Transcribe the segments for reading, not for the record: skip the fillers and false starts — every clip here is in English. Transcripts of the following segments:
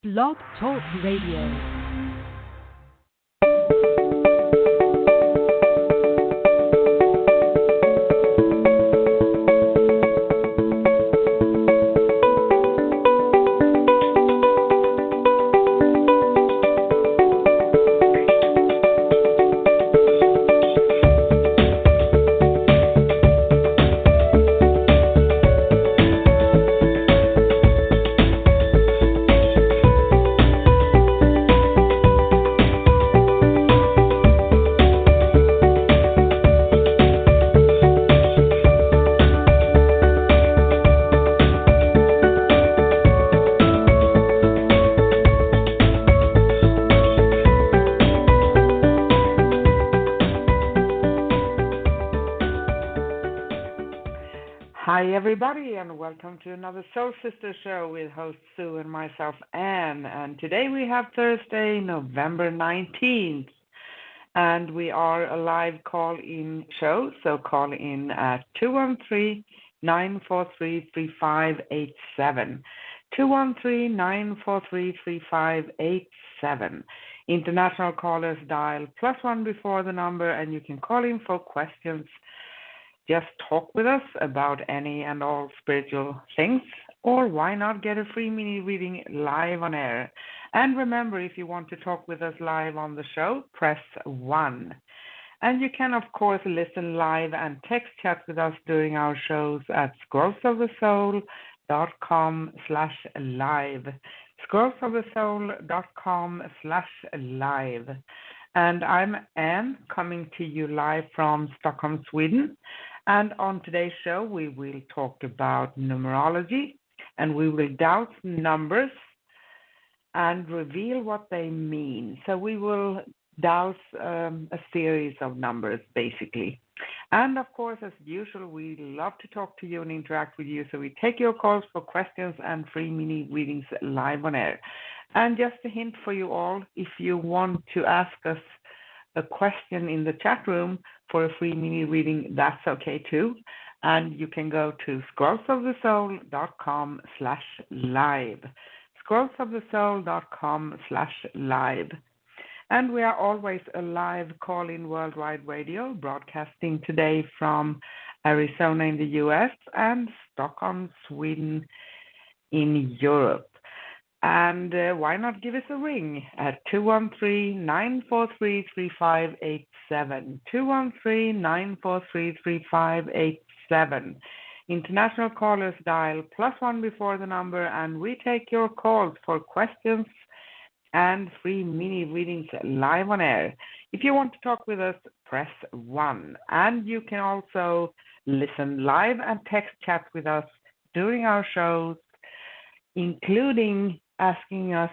Blog Talk Radio. Hi, everybody, and welcome to another Soul Sister show with host Sue and myself, Anne. And today we have Thursday, November 19th, and we are a live call-in show. So call in at 213-943-3587. 213-943-3587. International callers dial +1 before the number, and you can call in for questions. Just talk with us about any and all spiritual things, or why not get a free mini reading live on air? And remember, if you want to talk with us live on the show, press 1. And you can, of course, listen live and text chat with us during our shows at scrollsofthesoul.com/live. scrollsofthesoul.com/live. And I'm Anne, coming to you live from Stockholm, Sweden. And on today's show, we will talk about numerology, and we will douse numbers and reveal what they mean. So we will douse a series of numbers, basically. And of course, as usual, we love to talk to you and interact with you. So we take your calls for questions and free mini readings live on air. And just a hint for you all, if you want to ask us a question in the chat room for a free mini reading, that's okay too. And you can go to scrollsofthesoul.com/live. scrollsofthesoul.com/live. And we are always a live call-in worldwide radio, broadcasting today from Arizona in the US and Stockholm, Sweden in Europe. And why not give us a ring at 213-943-3587, 213-943-3587. International callers dial +1 before the number, and we take your calls for questions and free mini readings live on air. If you want to talk with us, press 1. And you can also listen live and text chat with us during our shows, including asking us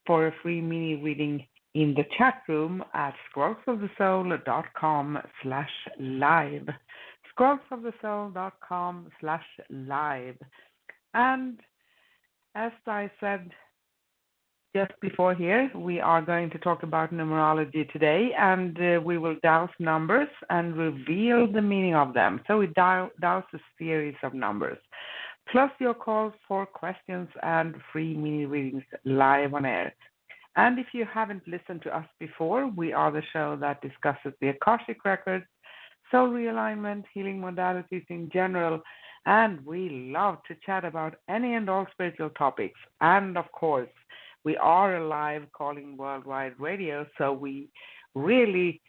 for a free mini reading in the chat room at scrollsofthesoul.com/live. scrollsofthesoul.com/live. And as I said just before here, we are going to talk about numerology today, and we will douse numbers and reveal the meaning of them. So we douse a series of numbers, plus your calls for questions and free mini readings live on air. And if you haven't listened to us before, we are the show that discusses the Akashic Records, soul realignment, healing modalities in general, and we love to chat about any and all spiritual topics. And of course, we are a live calling worldwide radio, so we really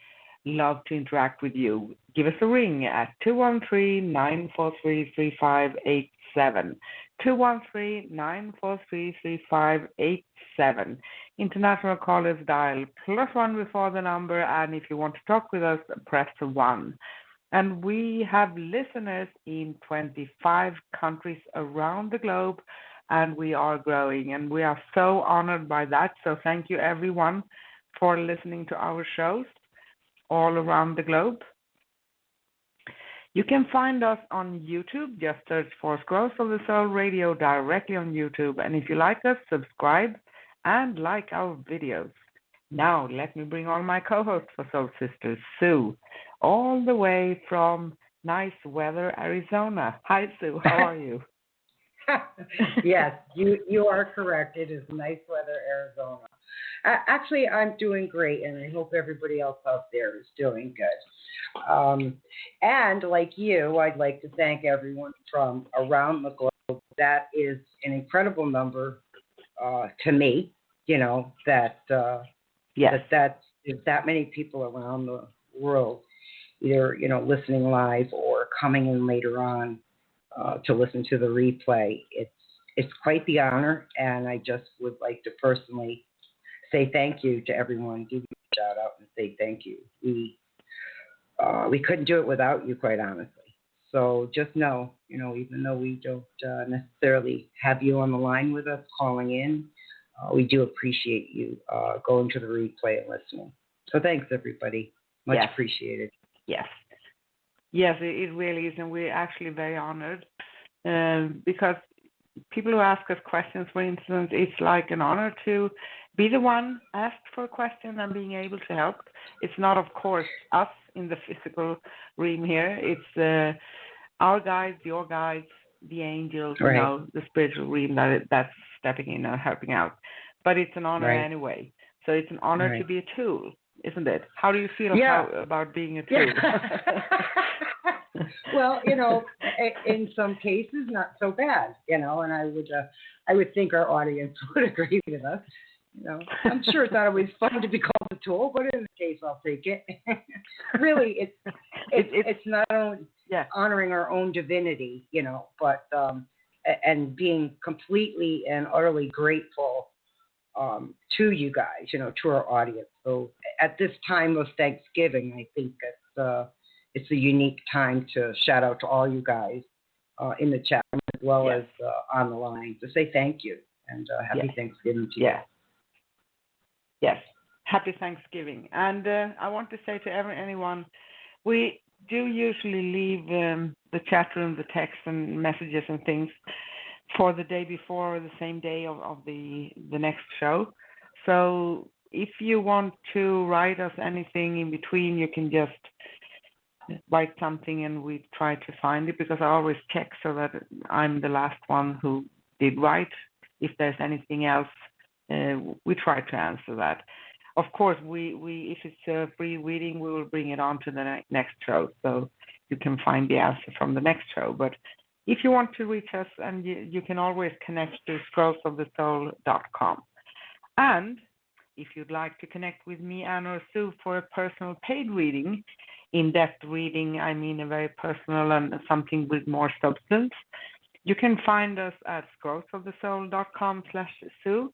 love to interact with you. Give us a ring at 213-943-3587, 213-943-3587. International callers dial +1 before the number, and if you want to talk with us, press 1. And we have listeners in 25 countries around the globe, and we are growing, and we are so honored by that. So thank you, everyone, for listening to our shows all around the globe. You can find us on YouTube. Just search for Scrolls of the Soul Radio directly on YouTube. And if you like us, subscribe and like our videos. Now, let me bring on my co-host for Soul Sisters, Sue, all the way from nice weather, Arizona. Hi, Sue. How are you? Yes, you are correct. It is nice weather, Arizona. Actually, I'm doing great, and I hope everybody else out there is doing good. And like you, I'd like to thank everyone from around the globe. That is an incredible number to me. You know that Yes. that there's that many people around the world, either listening live or coming in later on to listen to the replay. It's quite the honor, and I just would like to personally say thank you to everyone. Give you a shout out and say thank you. We couldn't do it without you, quite honestly. So just know, even though we don't necessarily have you on the line with us calling in, we do appreciate you going to the replay and listening. So thanks, everybody. Much appreciated. Yes. Yes, it really is, and we're actually very honored because people who ask us questions, for instance, it's like an honor to be the one asked for a question and being able to help. It's not, of course, us in the physical realm here. It's our guides, your guides, the angels, Right. the spiritual realm that's stepping in and helping out. But it's an honor anyway. So it's an honor to be a tool, isn't it? How do you feel about being a tool? Well, in some cases, not so bad, and I would think our audience would agree with us. I'm sure it's not always fun to be called a tool, but in this case, I'll take it. Really, it's not only honoring our own divinity, but and being completely and utterly grateful to you guys, to our audience. So at this time of Thanksgiving, I think it's a unique time to shout out to all you guys in the chat room as well as on the line to say thank you and happy Thanksgiving to you. Yes, happy Thanksgiving. And I want to say to anyone, we do usually leave the chat room, the text and messages and things for the day before or the same day of the next show. So if you want to write us anything in between, you can just write something and we try to find it, because I always check so that I'm the last one who did write. If there's anything else, we try to answer that. Of course, we if it's a free reading, we will bring it on to the next show, so you can find the answer from the next show. But if you want to reach us, and you can always connect to scrollsofthesoul.com. And if you'd like to connect with me, Anne or Sue, for a personal paid reading, in-depth reading, I mean a very personal and something with more substance, you can find us at scrollsofthesoul.com/Sue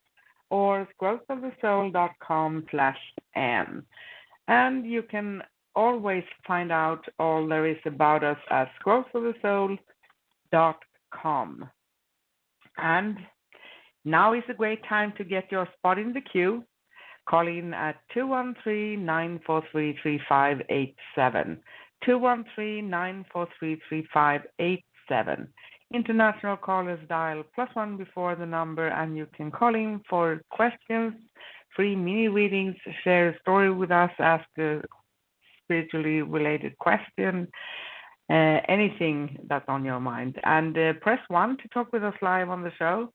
or scrollsofthesoul.com/Anne. And you can always find out all there is about us at scrollsofthesoul.com. And now is a great time to get your spot in the queue. Call in at 213-943-3587, 213-943-3587. International callers dial +1 before the number, and you can call in for questions, free mini readings, share a story with us, ask a spiritually related question, anything that's on your mind. And press 1 to talk with us live on the show,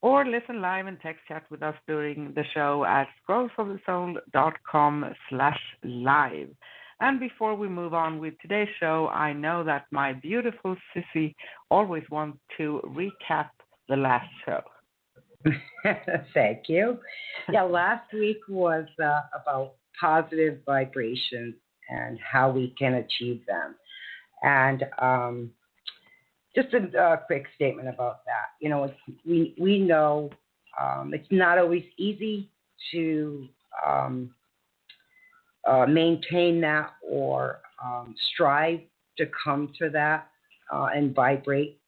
or listen live and text chat with us during the show at scrollsofthesoul.com/live. And before we move on with today's show, I know that my beautiful Sissy always wants to recap the last show. Thank you. Yeah, last week was about positive vibrations and how we can achieve them. And just a quick statement about that. We know it's not always easy to maintain that or strive to come to that and vibrate,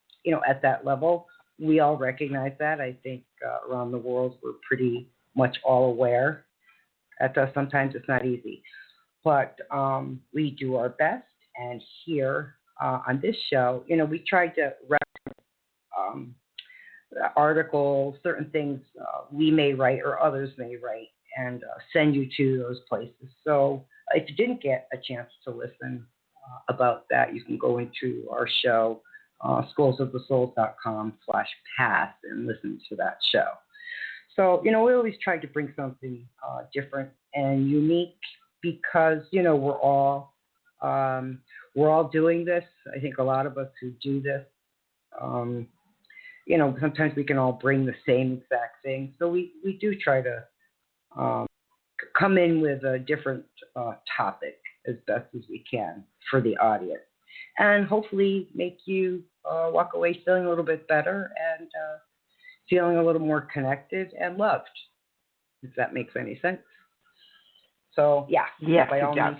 at that level. We all recognize that. I think around the world we're pretty much all aware that sometimes it's not easy. But we do our best. And here on this show, we tried to reference articles, certain things we may write or others may write, and send you to those places. So if you didn't get a chance to listen about that, you can go into our show schoolsofthesouls.com/past and listen to that show. So, we always try to bring something different and unique because, we're all doing this. I think a lot of us who do this, sometimes we can all bring the same exact thing. So we do try to come in with a different topic as best as we can for the audience. And hopefully make you walk away feeling a little bit better and feeling a little more connected and loved, if that makes any sense. So, yeah. Yes, by all it does.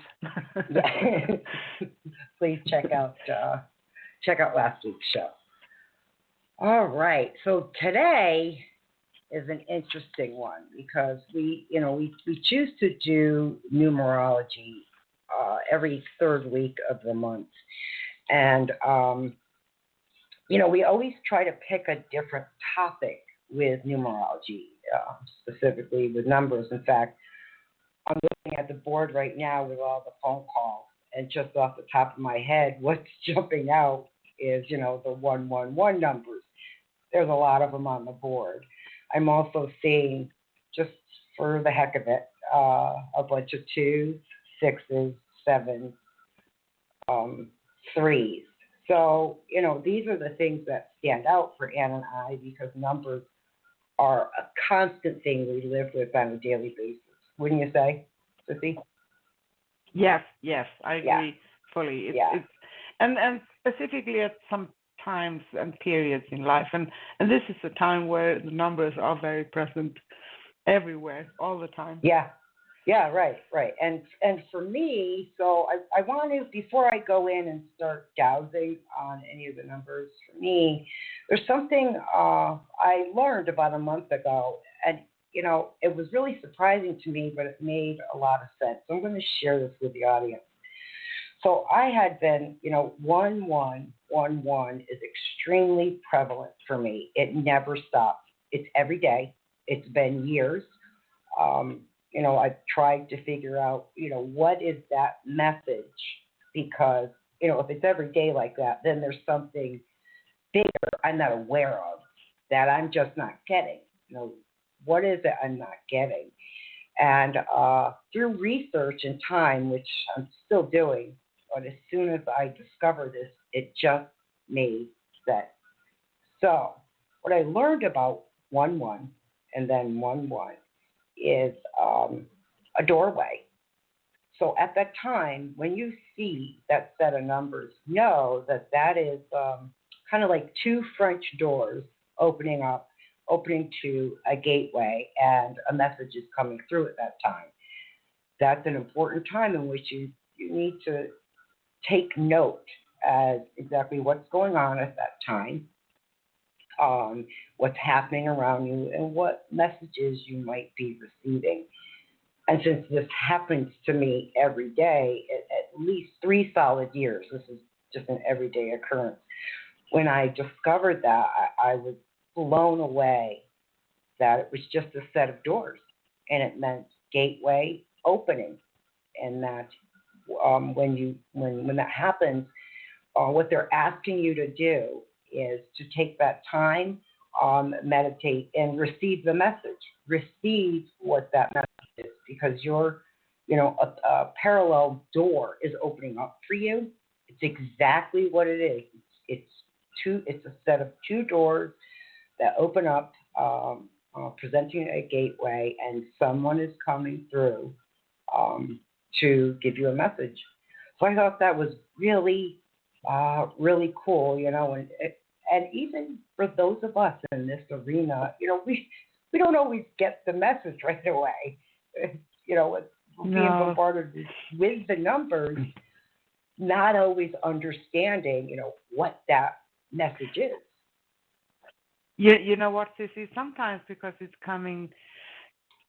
means, please check out last week's show. All right. So today is an interesting one because we choose to do numerology every third week of the month. And, we always try to pick a different topic with numerology, specifically with numbers. In fact, I'm looking at the board right now with all the phone calls, and just off the top of my head, what's jumping out is, the 111 numbers. There's a lot of them on the board. I'm also seeing, just for the heck of it, a bunch of 2s, 6s, 7s, 3s. So, these are the things that stand out for Ann and I because numbers are a constant thing we live with on a daily basis. Wouldn't you say, Sissy? Yes, I agree fully. It's and specifically at some times and periods in life, and this is a time where the numbers are very present everywhere, all the time. Yeah, right. And for me, so I want to, before I go in and start dowsing on any of the numbers, for me, there's something I learned about a month ago, and it was really surprising to me, but it made a lot of sense. So I'm going to share this with the audience. So I had been, 1111 is extremely prevalent for me. It never stops. It's every day. It's been years. I've tried to figure out, what is that message? Because, if it's every day like that, then there's something bigger I'm not aware of that I'm just not getting. What is it I'm not getting? And through research and time, which I'm still doing, but as soon as I discovered this, it just made sense. So what I learned about 11 and then 11 is a doorway. So at that time, when you see that set of numbers, know that is kind of like two French doors opening to a gateway, and a message is coming through at that time. That's an important time in which you need to take note as exactly what's going on at that time, what's happening around you, and what messages you might be receiving. And since this happens to me every day, at least 3 solid years, this is just an everyday occurrence. When I discovered that, I was blown away that it was just a set of doors, and it meant gateway opening, and that when that happens, what they're asking you to do is to take that time, meditate, and receive the message. Receive what that message is, because a parallel door is opening up for you. It's exactly what it is. It's a set of 2 doors that open up, presenting a gateway, and someone is coming through to give you a message. So I thought that was really, really cool, and even for those of us in this arena, we don't always get the message right away. Being bombarded with the numbers, not always understanding, what that message is. You know what, Sissy? Sometimes because it's coming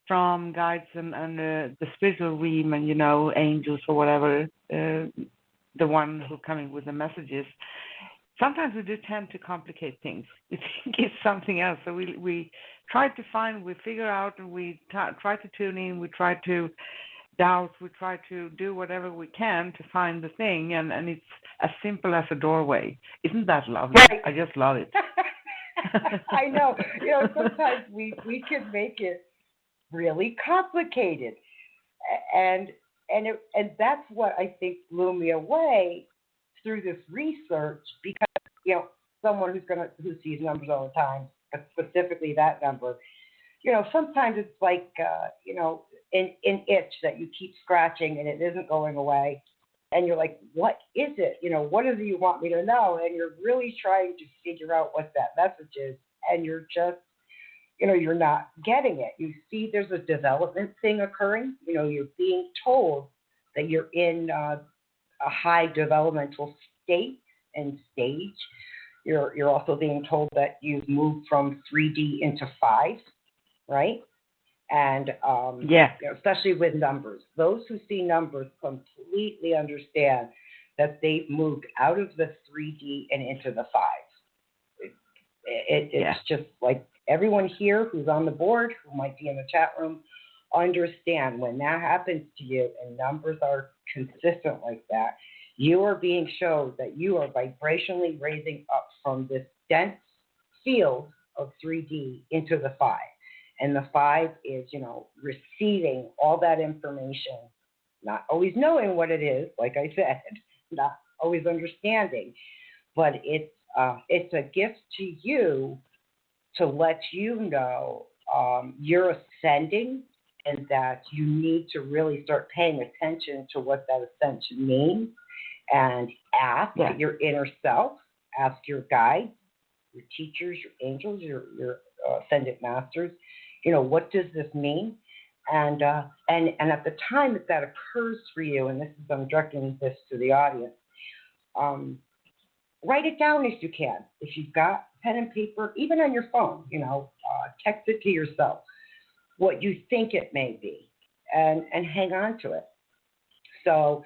from guides and the spiritual realm and, angels or whatever, the one who coming with the messages, sometimes we do tend to complicate things. We think it's something else. So we try to find, we figure out, and we try to tune in, we try to doubts, we try to do whatever we can to find the thing, and it's as simple as a doorway. Isn't that lovely? Right. I just love it. I know. Sometimes we can make it really complicated, and that's what I think blew me away through this research, because someone who sees numbers all the time, but specifically that number, sometimes it's like an itch that you keep scratching and it isn't going away, and you're like, what is it? What is it you want me to know? And you're really trying to figure out what that message is, and you're just you're not getting it. You see there's a development thing occurring. You're being told that you're in a high developmental state and stage. You're also being told that you've moved from 3D into 5, right? And especially with numbers. Those who see numbers completely understand that they've moved out of the 3D and into the 5. It's just like everyone here who's on the board, who might be in the chat room, understand when that happens to you and numbers are consistent like that, you are being shown that you are vibrationally raising up from this dense field of 3D into the 5. And the 5 is, receiving all that information, not always knowing what it is, like I said, not always understanding, but it's a gift to you to let you know you're ascending, and that you need to really start paying attention to what that ascension means, and ask your inner self, ask your guides, your teachers, your angels, your ascended masters, what does this mean? And at the time that occurs for you, and I'm directing this to the audience, write it down if you can. If you've got pen and paper, even on your phone, text it to yourself, what you think it may be, and hang on to it. So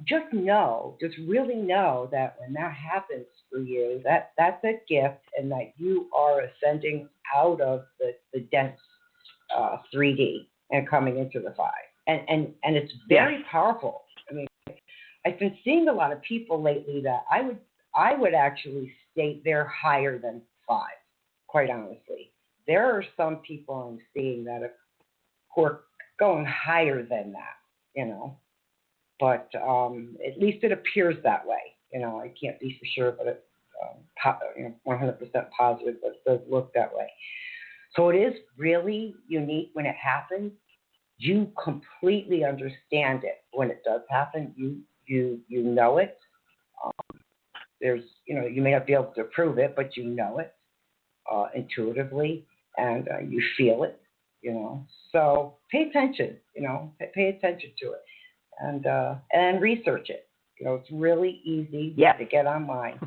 just really know that when that happens for you, that's a gift, and that you are ascending out of the dense 3D and coming into the 5. And it's very powerful. I mean, I've been seeing a lot of people lately that I would actually state they're higher than 5, quite honestly. There are some people I'm seeing that who are going higher than that, but at least it appears that way. I can't be for sure, but it's 100% positive, but it does look that way. So it is really unique when it happens. You completely understand it when it does happen. You know it. There's, you may not be able to prove it, but you know it intuitively, and you feel it, So pay attention, pay attention to it, and research it. It's really easy to get online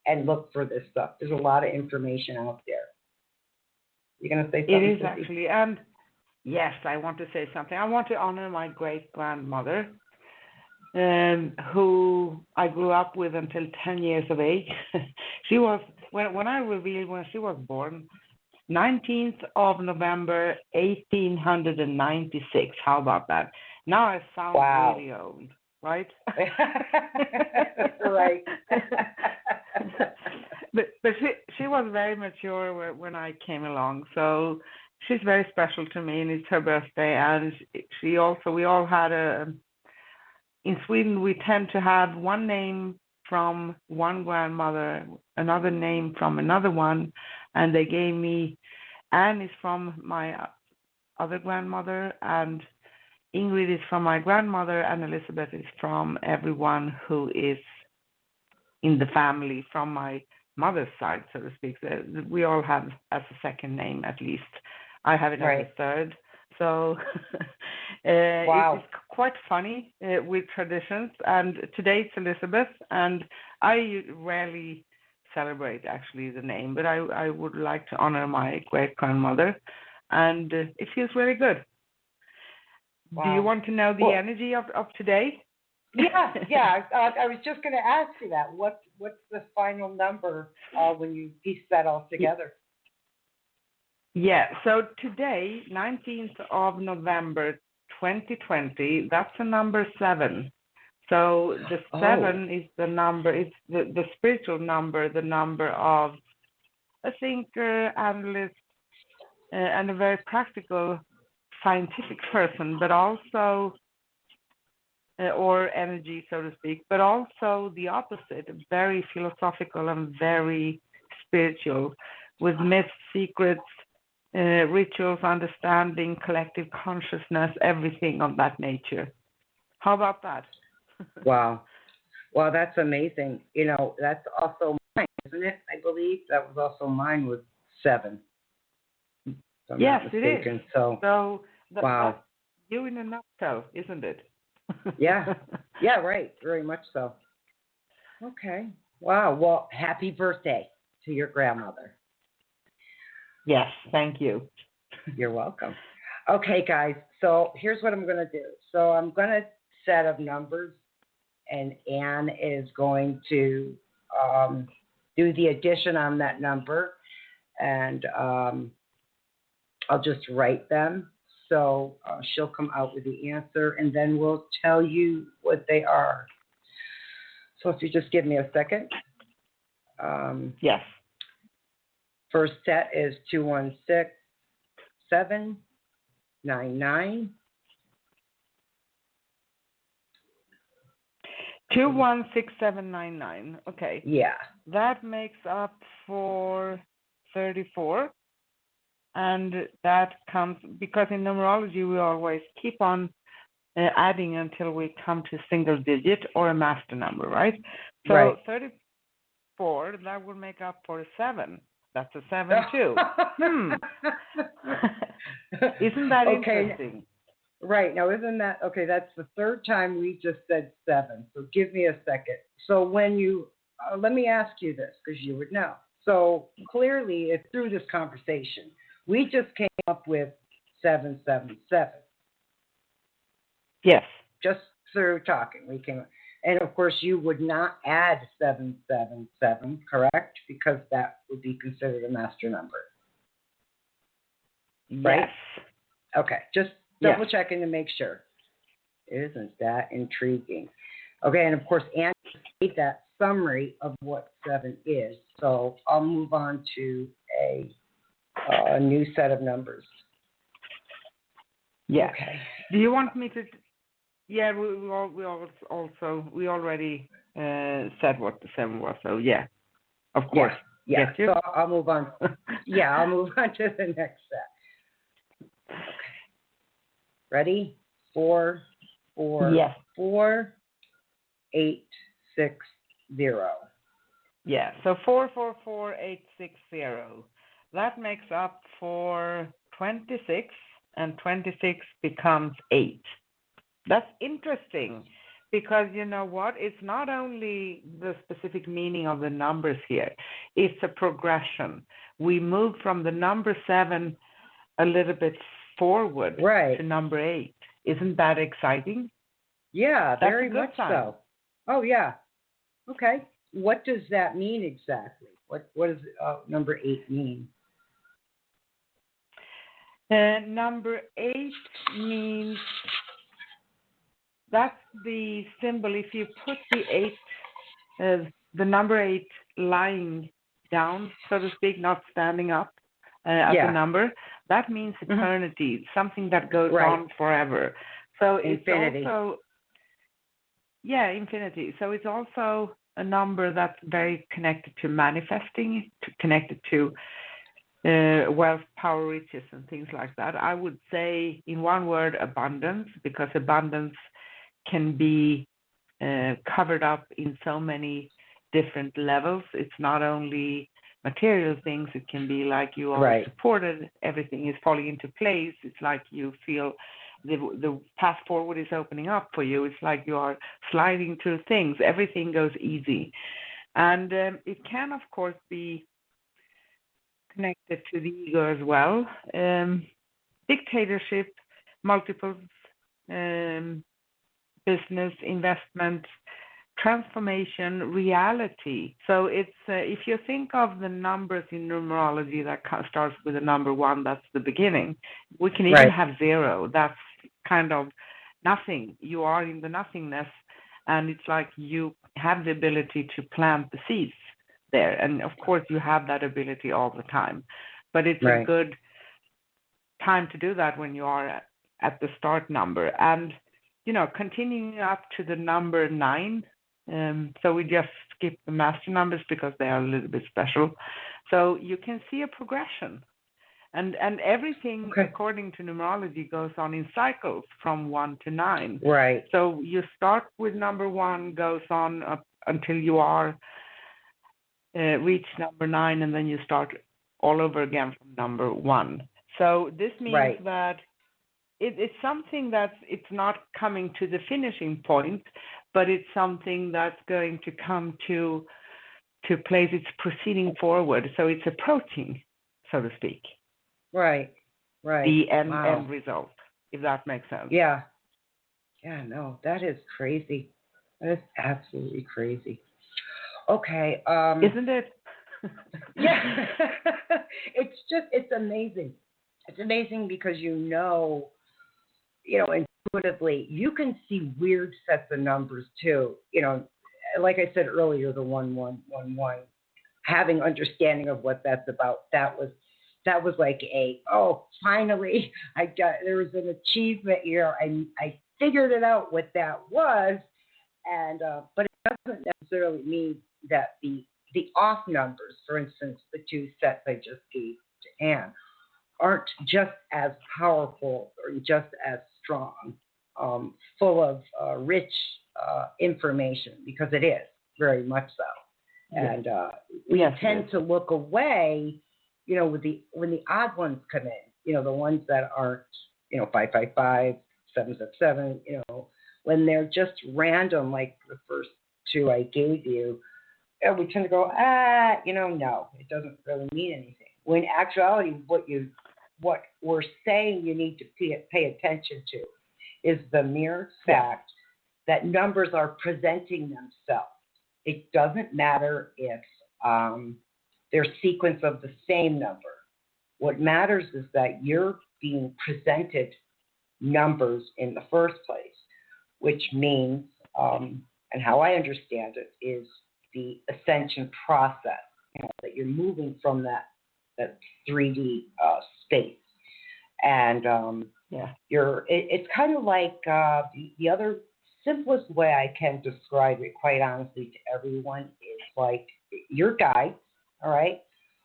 and look for this stuff. There's a lot of information out there. You're going to say something? It is actually, and yes, I want to say something. I want to honor my great-grandmother, who I grew up with until 10 years of age. She was, when I revealed when she was born, 19th of November, 1896. How about that? Now I sound really old, right? Right. But she was very mature when I came along, so she's very special to me, and it's her birthday. And we all had in Sweden, we tend to have one name from one grandmother, another name from another one, and they gave me Anne is from my other grandmother, and Ingrid is from my grandmother, and Elizabeth is from everyone who is in the family from my mother's side, so to speak. We all have as a second name at least. I have it as a third. So it's quite funny with traditions. And today it's Elizabeth, and I rarely celebrate actually the name, but I would like to honor my great-grandmother, and it feels really good. Wow. Do you want to know the energy of today? Yeah. I was just going to ask you that. What's the final number when you piece that all together? Yeah, so today, 19th of November, 2020, that's the number 7. So the 7 is the number, it's the spiritual number, the number of a thinker, analyst, and a very practical scientific person, but also, or energy, so to speak, but also the opposite, very philosophical and very spiritual, with myths, secrets, rituals, understanding, collective consciousness, everything of that nature. How about that? Wow. Well, that's amazing. That's also mine, isn't it? I believe that was also mine with 7. If I'm Yes, not it mistaken. is. So So wow. that's you in a nutshell, isn't it? Yeah. Yeah, right. Very much so. Okay. Wow. Well, happy birthday to your grandmother. Yes, thank you. You're welcome. Okay, guys. So here's what I'm going to do. So I'm going to set of numbers, and Anne is going to do the addition on that number, and I'll just write them. So she'll come out with the answer, and then we'll tell you what they are. So if you just give me a second. Yes. First set is 216799. 216799. Okay. Yeah. That makes up for 34. And that comes, because in numerology we always keep on adding until we come to single digit or a master number, right? So right. 34, that will make up for 7. That's a 7 too. Isn't that interesting? Right. Now, isn't that, okay, that's the third time we just said 7. So give me a second. So when you, let me ask you this, because you would know. So clearly, it's through this conversation, we just came up with 777. Yes. Just through talking, we came, and of course, you would not add 777, correct? Because that would be considered a master number. Right? Yes. Okay, just double checking to make sure. Isn't that intriguing? Okay, and of course, Anne gave that summary of what 7 is. So I'll move on to a new set of numbers. Yeah. Okay. Do you want me to? Yeah, we already said what the 7 was. So yeah, of course. Yeah. Get you? So I'll move on. Yeah, I'll move on to the next set. Okay. Ready? 4, 4, yes. 4, 8, 6, 0. Yeah. So 444860. That makes up for 26, and 26 becomes 8. That's interesting, because you know what? It's not only the specific meaning of the numbers here. It's a progression. We move from the number 7 a little bit forward to number 8. Isn't that exciting? Yeah, That's very a good much sign. so. Oh, yeah. Okay. What does that mean exactly? What does number 8 mean? Number 8 means, that's the symbol. If you put the number 8 lying down, so to speak, not standing up as a number, that means eternity, something that goes on forever. So infinity. It's also, infinity. So it's also a number that's very connected to manifesting, connected to wealth, power, riches, and things like that. I would say, in one word, abundance, because abundance can be covered up in so many different levels. It's not only material things. It can be like you are supported, everything is falling into place. It's like you feel the path forward is opening up for you. It's like you are sliding through things. Everything goes easy. And it can, of course, be connected to the ego as well. Dictatorship, multiple business, investment, transformation, reality. So it's if you think of the numbers in numerology that starts with the number 1, that's the beginning. We can even have 0. That's kind of nothing. You are in the nothingness, and it's like you have the ability to plant the seeds there. And of course, you have that ability all the time. But it's a good time to do that when you are at the start number. And, continuing up to the number 9. So we just skip the master numbers because they are a little bit special. So you can see a progression. And everything, according to numerology, goes on in cycles from 1 to 9. Right. So you start with number 1, goes on up until you are reach number 9, and then you start all over again from number 1. So this means that it's something it's not coming to the finishing point, but it's something that's going to come to place. It's proceeding forward. So it's approaching, so to speak. Right. The end result, if that makes sense. Yeah. Yeah, no, that is crazy. That is absolutely crazy. Okay. Isn't it? Yeah. It's amazing. It's amazing because intuitively, you can see weird sets of numbers too. Like I said earlier, the 1111, having understanding of what that's about, that was like finally there was an achievement here. I figured it out what that was, and but it doesn't necessarily mean that the off numbers, for instance, the 2 sets I just gave to Anne, aren't just as powerful or just as strong, full of rich information, because it is very much so. And we tend to look away, when the odd ones come in, the ones that aren't, 555, 777, when they're just random, like the first 2 I gave you, we tend to go, no, it doesn't really mean anything. When in actuality, what we're saying you need to pay attention to is the mere fact that numbers are presenting themselves. It doesn't matter if they're sequence of the same number. What matters is that you're being presented numbers in the first place, which means, and how I understand it, is the ascension process, that you're moving from that 3D space. And it's kind of like the other simplest way I can describe it, quite honestly, to everyone, is like your guides, all right,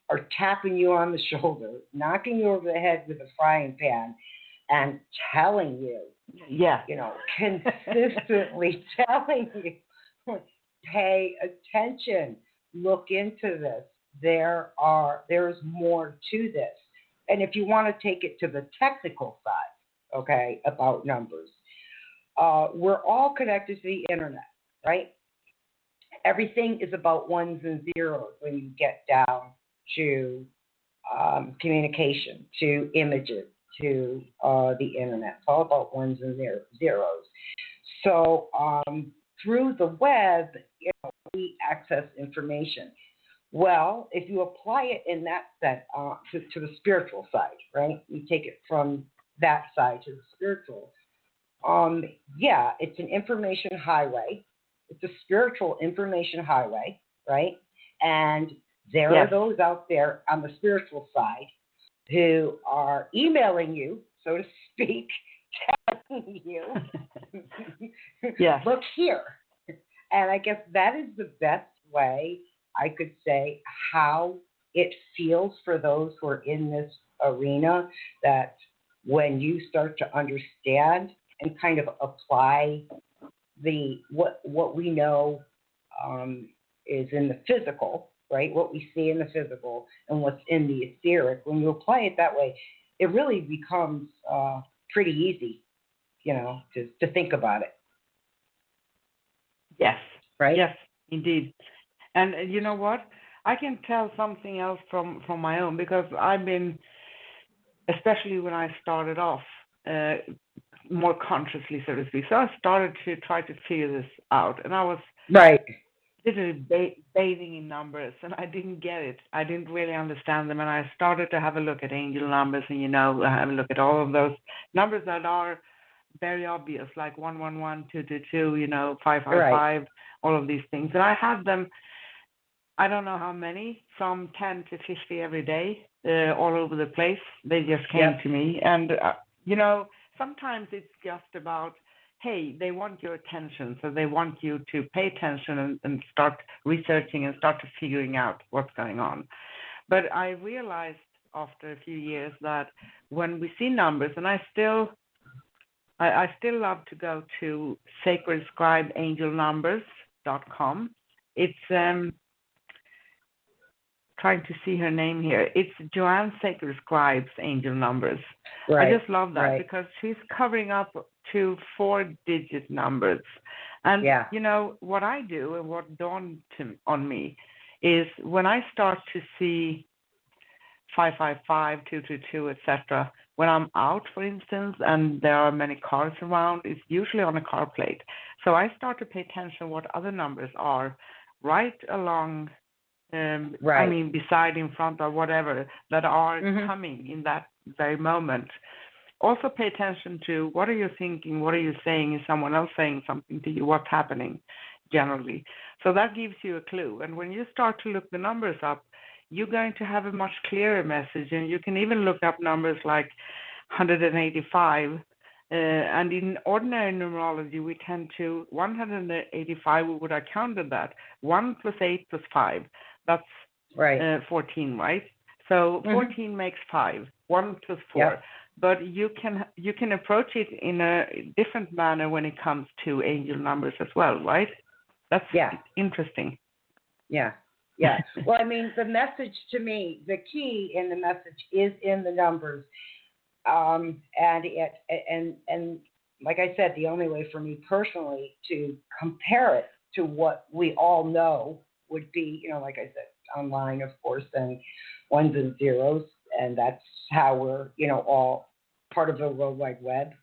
are tapping you on the shoulder, knocking you over the head with a frying pan, and telling you, consistently telling you, pay attention, look into this. There's more to this. And if you want to take it to the technical side, about numbers, we're all connected to the internet, right? Everything is about ones and zeros when you get down to communication, to images, to the internet. It's all about ones and zeros. So through the web, we access information. Well, if you apply it in that sense to the spiritual side, right? You take it from that side to the spiritual. It's an information highway. It's a spiritual information highway, right? And there are those out there on the spiritual side who are emailing you, so to speak, telling you, look here. And I guess that is the best way I could say how it feels for those who are in this arena, that when you start to understand and kind of apply what we know is in the physical, right? What we see in the physical and what's in the etheric. When you apply it that way, it really becomes pretty easy, to think about it. Yes. Right? Yes, indeed. And you know what? I can tell something else from my own, because I've been, especially when I started off, more consciously, so to speak. So I started to try to figure this out, and I was literally bathing in numbers, and I didn't get it. I didn't really understand them, and I started to have a look at angel numbers, and have a look at all of those numbers that are very obvious, like 111, 222, 555, all of these things. And I have them, I don't know how many, from 10 to 50 every day, all over the place. They just came to me. And, sometimes it's just about, hey, they want your attention. So they want you to pay attention and start researching and start figuring out what's going on. But I realized after a few years that when we see numbers, and I still love to go to sacredscribeangelnumbers.com. It's trying to see her name here. It's Joanne Sacred Scribes Angel Numbers. Right. I just love that because she's covering up to 4-digit numbers. And, what I do and what dawned on me is when I start to see 555, 222, etc., when I'm out, for instance, and there are many cars around, it's usually on a car plate. So I start to pay attention what other numbers are right along, beside, in front, or whatever, that are coming in that very moment. Also pay attention to what are you thinking, what are you saying, is someone else saying something to you, what's happening generally. So that gives you a clue. And when you start to look the numbers up, you're going to have a much clearer message. And you can even look up numbers like 185. And in ordinary numerology, we tend to 185, we would have counted that. 1 plus 8 plus 5. That's 14, right? So 14 makes 5. 1 plus 4. Yep. But you can approach it in a different manner when it comes to angel numbers as well, right? That's interesting. Yeah. Yeah. Well, I mean, the message to me, the key in the message is in the numbers. And like I said, the only way for me personally to compare it to what we all know would be, like I said, online, of course, and ones and zeros. And that's how we're, all part of the World Wide Web.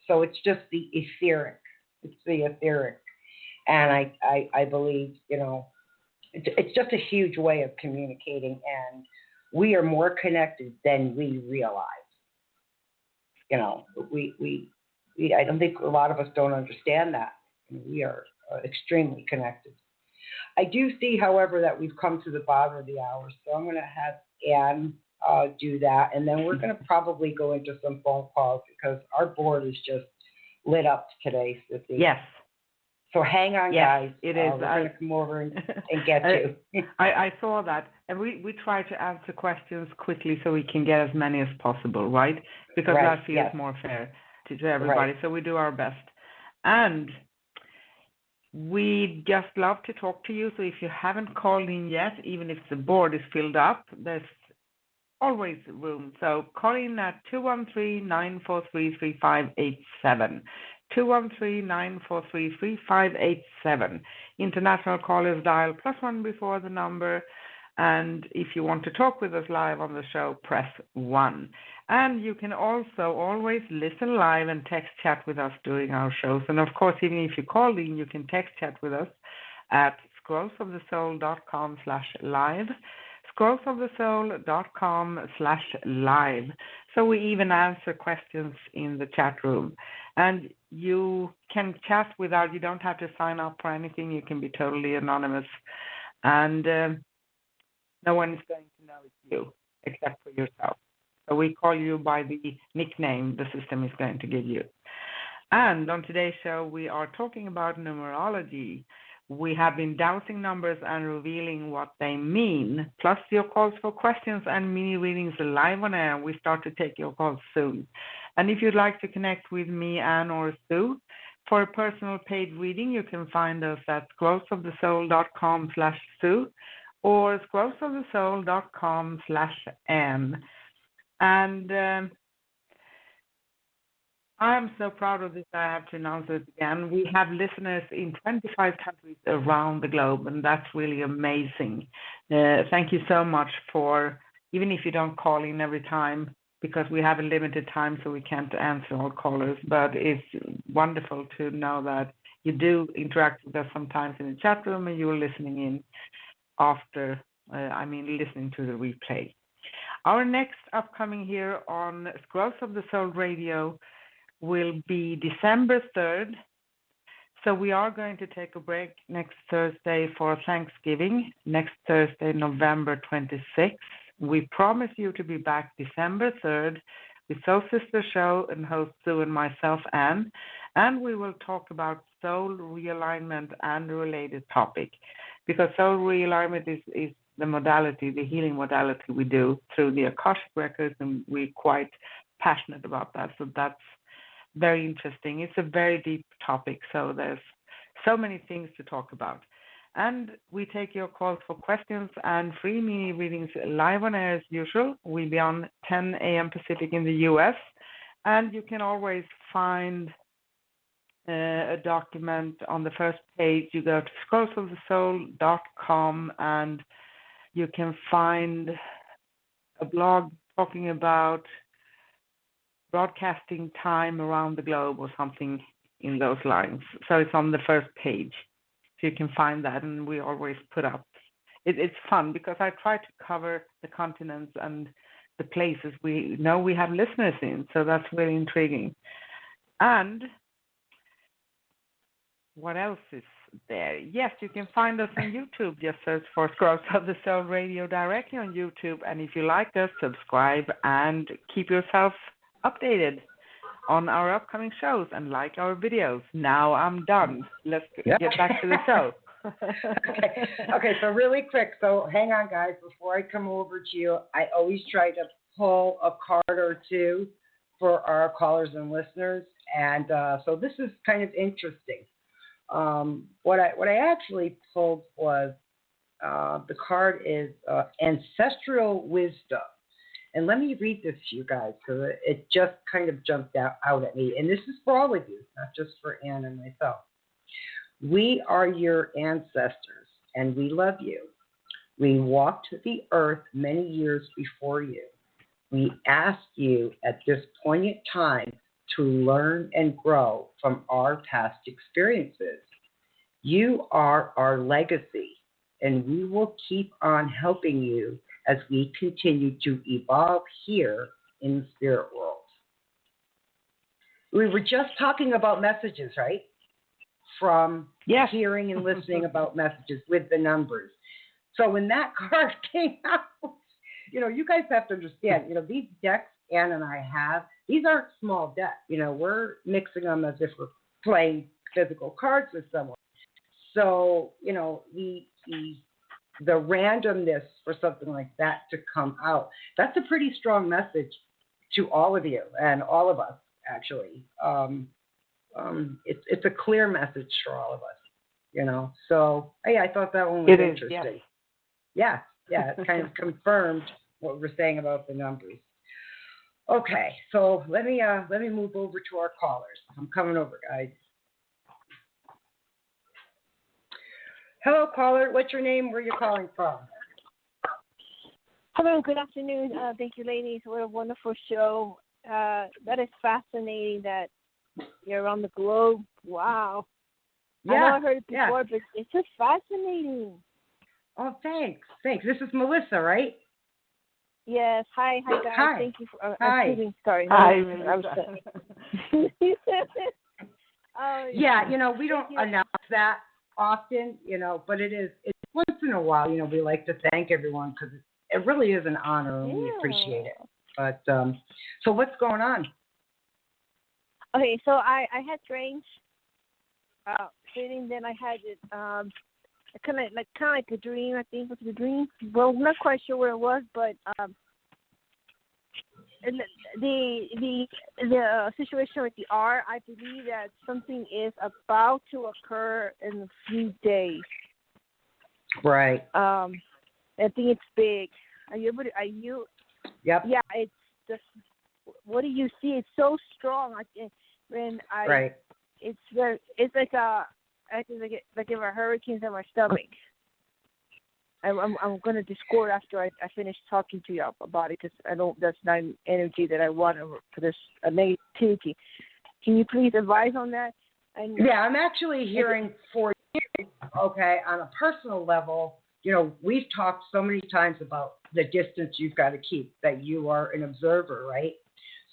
So it's just the etheric. It's the etheric. And I believe, it's just a huge way of communicating, and we are more connected than we realize. I don't think a lot of us don't understand that. We are extremely connected. I do see, however, that we've come to the bottom of the hour, so I'm going to have Anne do that, and then we're going to probably go into some phone calls because our board is just lit up today, Sissy. Yes. So hang on, guys. It is. We're going to come over and get you. I saw that. And we try to answer questions quickly so we can get as many as possible, right? Because that feels more fair to everybody. Right. So we do our best. And we just love to talk to you. So if you haven't called in yet, even if the board is filled up, there's always room. So call in at 213-943-3587. 213-943-3587. International callers dial +1 before the number. And if you want to talk with us live on the show, press 1. And you can also always listen live and text chat with us during our shows. And of course, even if you call in, you can text chat with us at scrollsofthesoul.com/live. scrollsofthesoul.com/live. So we even answer questions in the chat room. And you can chat you don't have to sign up for anything. You can be totally anonymous. And no one is going to know it's you except for yourself. So we call you by the nickname the system is going to give you. And on today's show, we are talking about numerology. We have been dowsing numbers and revealing what they mean, plus your calls for questions and mini readings live on air. We start to take your calls soon. And if you'd like to connect with me, Anne, or Sue, for a personal paid reading, you can find us at scrollsofthesoul.com/Sue or scrollsofthesoul.com/Anne. And I'm so proud of this, I have to announce it again. We have listeners in 25 countries around the globe, and that's really amazing. Thank you so much for, even if you don't call in every time, because we have a limited time, so we can't answer all callers, but it's wonderful to know that you do interact with us sometimes in the chat room, and you're listening in after, listening to the replay. Our next upcoming here on Scrolls of the Soul Radio, will be December 3rd. So we are going to take a break next Thursday for Thanksgiving, next Thursday, November 26th. We promise you to be back December 3rd with Soul Sister Show and host Sue and myself, Anne, and we will talk about soul realignment and related topic, because soul realignment is the modality, the healing modality we do through the Akashic Records, and we're quite passionate about that. So that's very interesting. It's a very deep topic, so there's so many things to talk about. And we take your calls for questions and free mini readings live on air as usual. We'll be on 10 a.m. Pacific in the U.S. And you can always find a document on the first page. You go to scrollsofthesoul.com and you can find a blog talking about broadcasting time around the globe or something in those lines. So it's on the first page. So you can find that, and we always put up. It's fun because I try to cover the continents and the places we know we have listeners in. So that's really intriguing. And what else is there? Yes, you can find us on YouTube. Just search for Scrolls of the Soul Radio directly on YouTube. And if you like us, subscribe and keep yourself updated on our upcoming shows and like our videos. Now I'm done. Let's get back to the show. Okay, so really quick. So hang on, guys. Before I come over to you, I always try to pull a card or two for our callers and listeners. And so this is kind of interesting. What I actually pulled was the card is Ancestral Wisdom. And let me read this to you guys because it just kind of jumped out at me. And this is for all of you, not just for Anne and myself. We are your ancestors, and we love you. We walked the earth many years before you. We ask you at this poignant time to learn and grow from our past experiences. You are our legacy, and we will keep on helping you as we continue to evolve here in the spirit world. We were just talking about messages, right? From hearing and listening about messages with the numbers. So when that card came out, you guys have to understand, these decks Anne and I have, these aren't small decks. We're mixing them as if we're playing physical cards with someone. So, the randomness for something like that to come out, that's a pretty strong message to all of you and all of us, actually. It's a clear message for all of us, So, hey, I thought that one was interesting. Yes. Yeah, it kind of confirmed what we're saying about the numbers. Okay, so let me move over to our callers. I'm coming over, guys. Hello, caller. What's your name? Where are you calling from? Hello, good afternoon. Thank you, ladies. What a wonderful show. That is fascinating that you're on the globe. Wow. Yeah, I know I heard it before, but it's just fascinating. Oh, thanks. This is Melissa, right? Yes. Hi, guys. Hi. Thank you for. Hi. Sorry. Hi, yeah, we don't announce that often, but it's once in a while, we like to thank everyone because it really is an honor and we appreciate it. But so what's going on? Okay, so I had strange feeling. Then I had it kind of like a dream. I think it was a dream. Well, I'm not quite sure where it was, but the situation with the R, I believe that something is about to occur in a few days. Right. I think it's big. Are you able to? Are you? Yep. Yeah. It's just. What do you see? It's so strong. Right. It's very. It's like if a hurricane's in my stomach. I'm going to discord after I finish talking to you about it because that's not an energy that I want for this negativity. Can you please advise on that? Yeah, I'm actually hearing for you, okay, on a personal level, we've talked so many times about the distance you've got to keep, that you are an observer, right?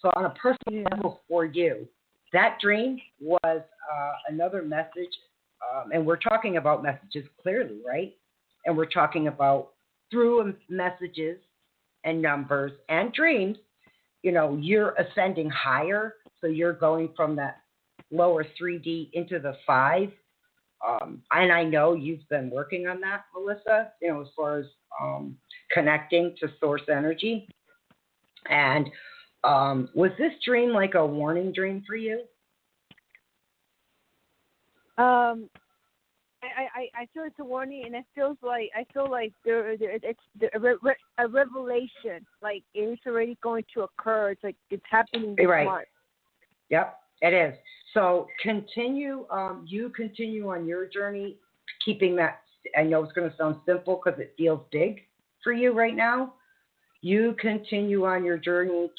So on a personal level for you, That dream was another message, and we're talking about messages clearly, right? And we're talking about through messages and numbers and dreams, you're ascending higher. So you're going from that lower 3D into the 5. And I know you've been working on that, Melissa, as far as connecting to source energy. And was this dream like a warning dream for you? I feel it's a warning, and I feel like it's a revelation. Like it's already going to occur. It's like it's happening this month. Yep, it is. So continue. You continue on your journey, keeping that. I know it's going to sound simple because it feels big for you right now. You continue on your journey,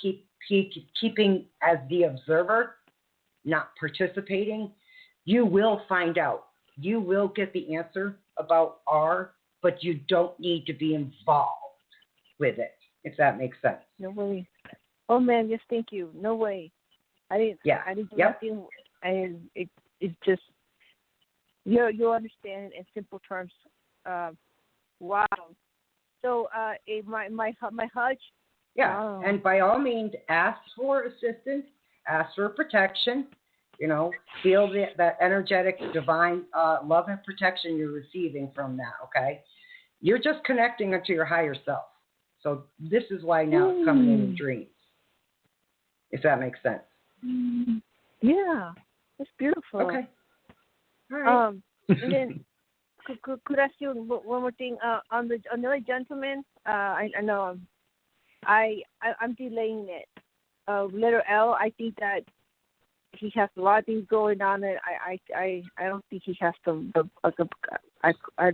keeping as the observer, not participating. You will find out. You will get the answer about R, but you don't need to be involved with it, if that makes sense. No way. Oh man, yes, thank you. No way. I didn't do nothing. It's just you'll understand in simple terms. Wow. So my hunch. Yeah, wow. And by all means, ask for assistance, ask for protection. Feel that energetic, divine love and protection you're receiving from that, okay? You're just connecting it to your higher self. So this is why now it's coming in dreams, if that makes sense. Yeah, that's beautiful. Okay. All right. And then could I ask you one more thing? On another gentleman, I know I'm delaying it. Letter L, I think that he has a lot of things going on, and I don't think he has I'm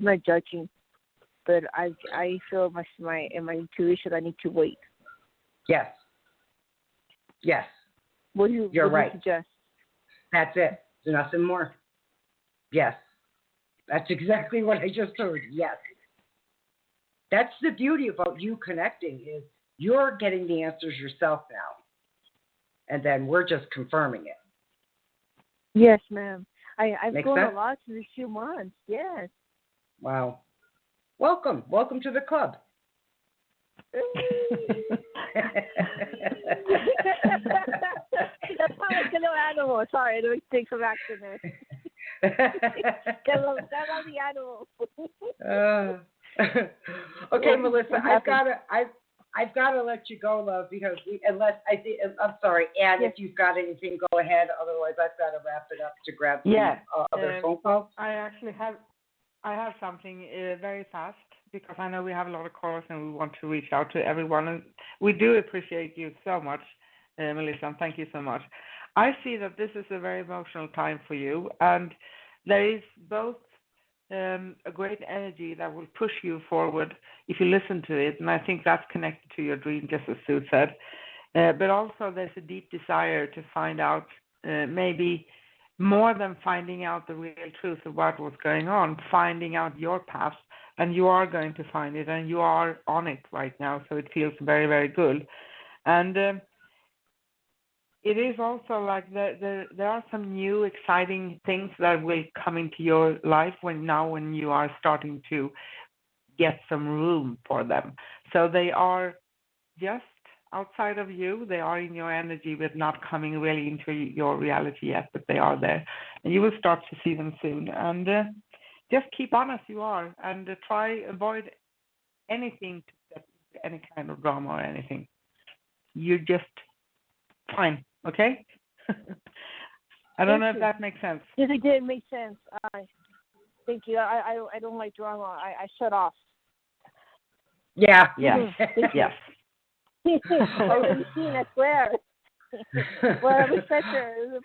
not judging, but I feel my intuition I need to wait. Yes. What do you suggest? That's it. There's nothing more. Yes. That's exactly what I just heard. Yes. That's the beauty about you connecting is you're getting the answers yourself now. And then we're just confirming it. Yes, ma'am. I've grown sense? a lot in these few months. Yes. Wow. Welcome to the club. That's how like a little animal. Sorry, let me take some action there. That love the animal. Okay, Melissa, I've got to let you go, love, because I'm sorry, Ann, if you've got anything, go ahead. Otherwise, I've got to wrap it up to grab some other phone calls. I actually have something very fast because I know we have a lot of callers and we want to reach out to everyone. And we do appreciate you so much, Melissa, and thank you so much. I see that this is a very emotional time for you, and there is both a great energy that will push you forward if you listen to it, and I think that's connected to your dream, just as Sue said. But also there's a deep desire to find out, maybe more than finding out the real truth about what's going on, finding out your path, and you are going to find it, and you are on it right now, so it feels very, very good. And it is also like there are some new exciting things that will come into your life when you are starting to get some room for them. So they are just outside of you. They are in your energy, but not coming really into your reality yet, but they are there. And you will start to see them soon. And just keep on as you are and avoid anything to get into any kind of drama or anything. You're just fine. Okay? I don't know if that makes sense. Yes, it did make sense. Thank you. I don't like drama. I shut off. Yeah. Yes. Yes. I've seen, I swear. Well, I'm a stretcher.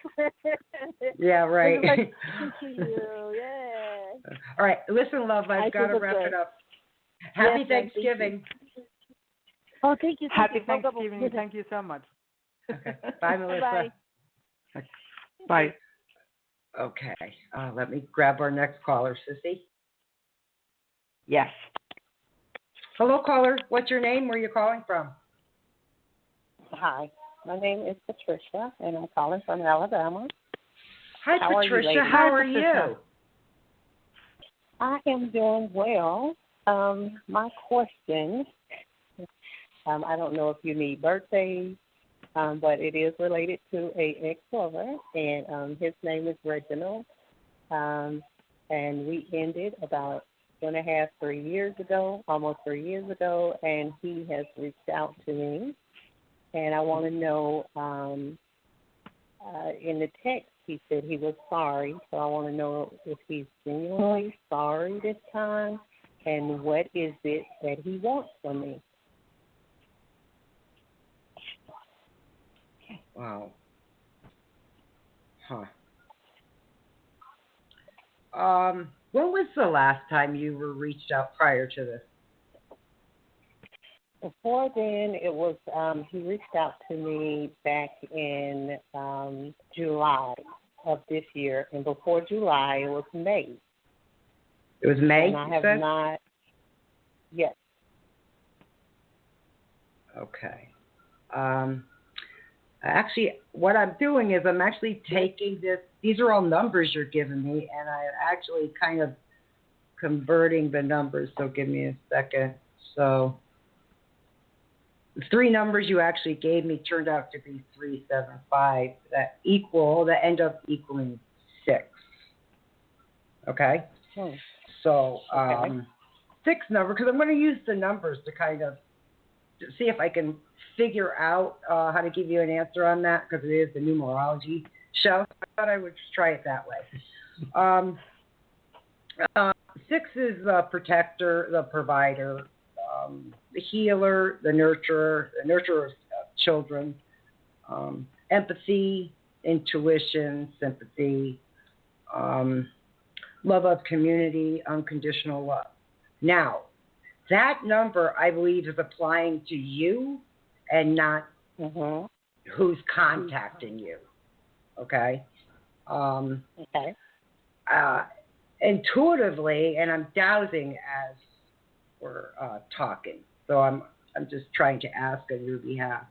Yeah, right. Thank you. Yeah. All right. Listen, love, I've got to wrap it up. Happy Thanksgiving. Oh, thank you. Happy Thanksgiving. Thank you so much. Okay. Bye, Melissa. Bye. Okay. Bye. Okay. Let me grab our next caller, Sissy. Yes. Hello, caller. What's your name? Where are you calling from? Hi. My name is Patricia, and I'm calling from Alabama. Hi, How are you, Patricia. ladies? How Hi, are Patricia. you? I am doing well. My question, I don't know if you need birthdays, but it is related to a ex-lover, and his name is Reginald. And we ended about 2.5, 3 years ago, almost 3 years ago, and he has reached out to me. And I want to know, in the text, he said he was sorry, so I want to know if he's genuinely sorry this time, and what is it that he wants from me. Wow. Huh. When was the last time you were reached out prior to this? Before then, it was he reached out to me back in July of this year, and before July, it was May. It was May, and I you have said? not. Yes. Okay. Actually, what I'm doing is I'm actually taking this. These are all numbers you're giving me, and I'm actually kind of converting the numbers. So give me a second. So the 3 numbers you actually gave me turned out to be 375. That end up equaling 6. Okay. So 6 number, because I'm going to use the numbers to kind of see if I can figure out how to give you an answer on that, because it is the numerology show. I thought I would just try it that way. 6 is the protector, the provider, the healer, the nurturer of children, empathy, intuition, sympathy, love of community, unconditional love. Now, that number, I believe, is applying to you and not who's contacting you. Okay? Okay. Intuitively, and I'm dowsing as we're talking, so I'm just trying to ask on your behalf.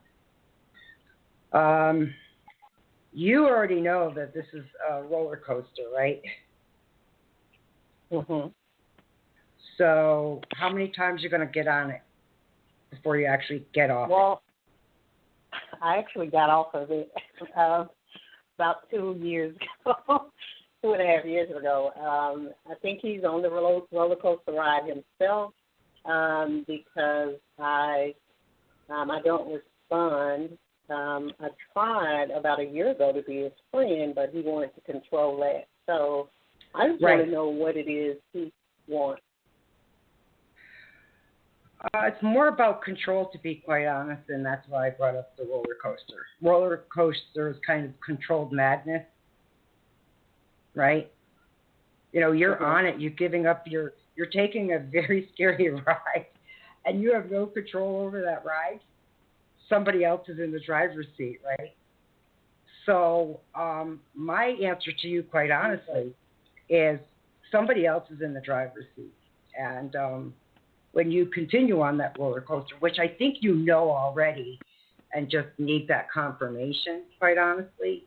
You already know that this is a roller coaster, right? So how many times are you going to get on it before you actually get off it? Well, I actually got off of it about 2 years ago, 2.5 years ago. I think he's on the roller coaster ride himself because I don't respond. I tried about a year ago to be his friend, but he wanted to control that. So I just want to know what it is he wants. It's more about control, to be quite honest, and that's why I brought up the roller coaster. Roller coaster is kind of controlled madness, right? You know, you're on it, you're giving up you're taking a very scary ride, and you have no control over that ride. Somebody else is in the driver's seat, right? So my answer to you, quite honestly, is somebody else is in the driver's seat. And when you continue on that roller coaster, which I think you know already and just need that confirmation, quite honestly,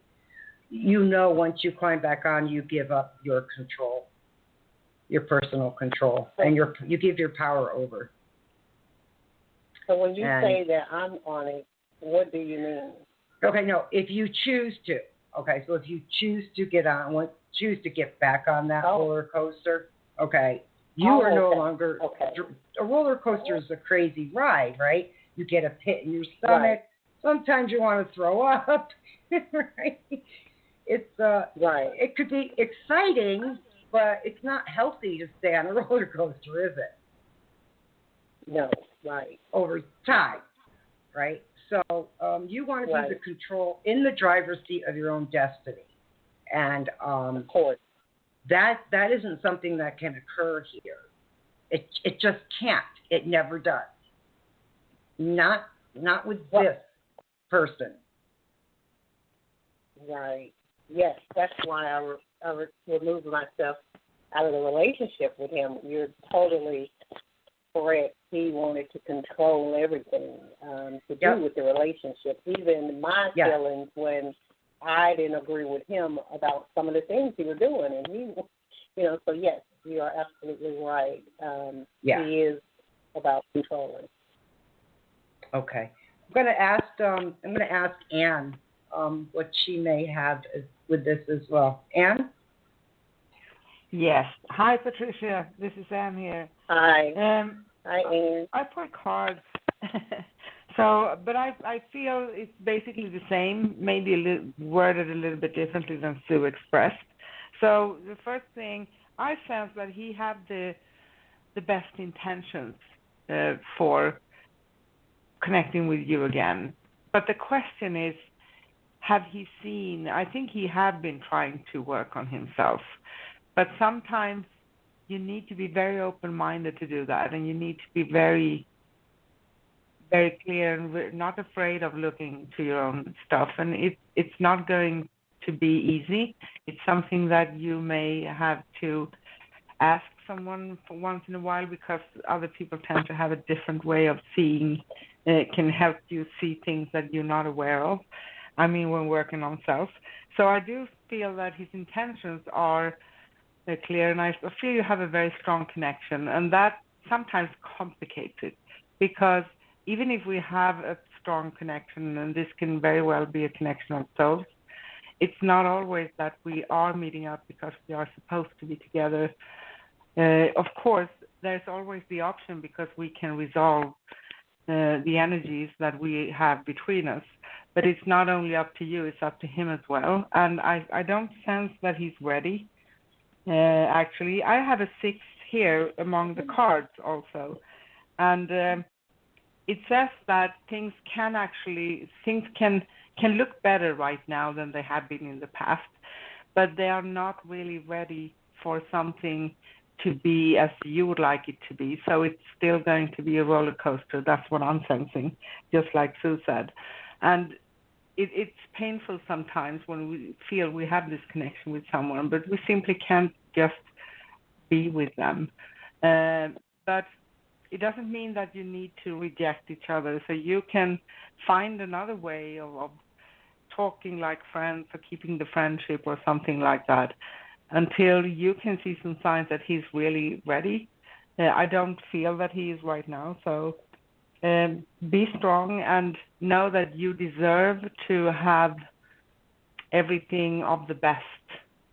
you know once you climb back on, you give up your control, your personal control, and you give your power over. So when you say that I'm on it, what do you mean? Okay, no, if you choose to. Okay, so if you choose to get back on that roller coaster, okay, you are no longer. A roller coaster is a crazy ride, right? You get a pit in your stomach. Right. Sometimes you want to throw up. Right? It's It could be exciting, but it's not healthy to stay on a roller coaster, is it? No. Right. Over time, right? So you want to be the control in the driver's seat of your own destiny, and of course, that isn't something that can occur here. It just can't. It never does. Not with this person. Right. Yes, that's why I removed myself out of the relationship with him. You're totally correct. He wanted to control everything to do with the relationship, even my feelings when I didn't agree with him about some of the things he was doing. And he, so yes, you are absolutely right. He is about controlling. Okay. I'm going to ask Anne what she may have with this as well. Anne? Yes. Hi, Patricia. This is Anne here. Hi. Hi, Anne. I play cards. But I feel it's basically the same, maybe worded a little bit differently than Sue expressed. So the first thing, I sense that he had the best intentions for connecting with you again. But the question is, have he seen? I think he had been trying to work on himself. But sometimes you need to be very open-minded to do that, and you need to be very, very clear and not afraid of looking to your own stuff. And it's not going to be easy. It's something that you may have to ask someone for once in a while, because other people tend to have a different way of seeing. It can help you see things that you're not aware of. I mean, when working on self. So I do feel that his intentions are clear, and I feel you have a very strong connection, and that sometimes complicates it, because even if we have a strong connection, and this can very well be a connection of souls, it's not always that we are meeting up because we are supposed to be together. Of course, there's always the option, because we can resolve the energies that we have between us, but it's not only up to you, it's up to him as well. And I don't sense that he's ready. Actually, I have a 6 here among the cards also, and it says that things can look better right now than they have been in the past, but they are not really ready for something to be as you would like it to be. So it's still going to be a roller coaster. That's what I'm sensing, just like Sue said. And it's painful sometimes when we feel we have this connection with someone, but we simply can't just be with them. But it doesn't mean that you need to reject each other. So you can find another way of talking like friends, or keeping the friendship or something like that, until you can see some signs that he's really ready. I don't feel that he is right now. So be strong and know that you deserve to have everything of the best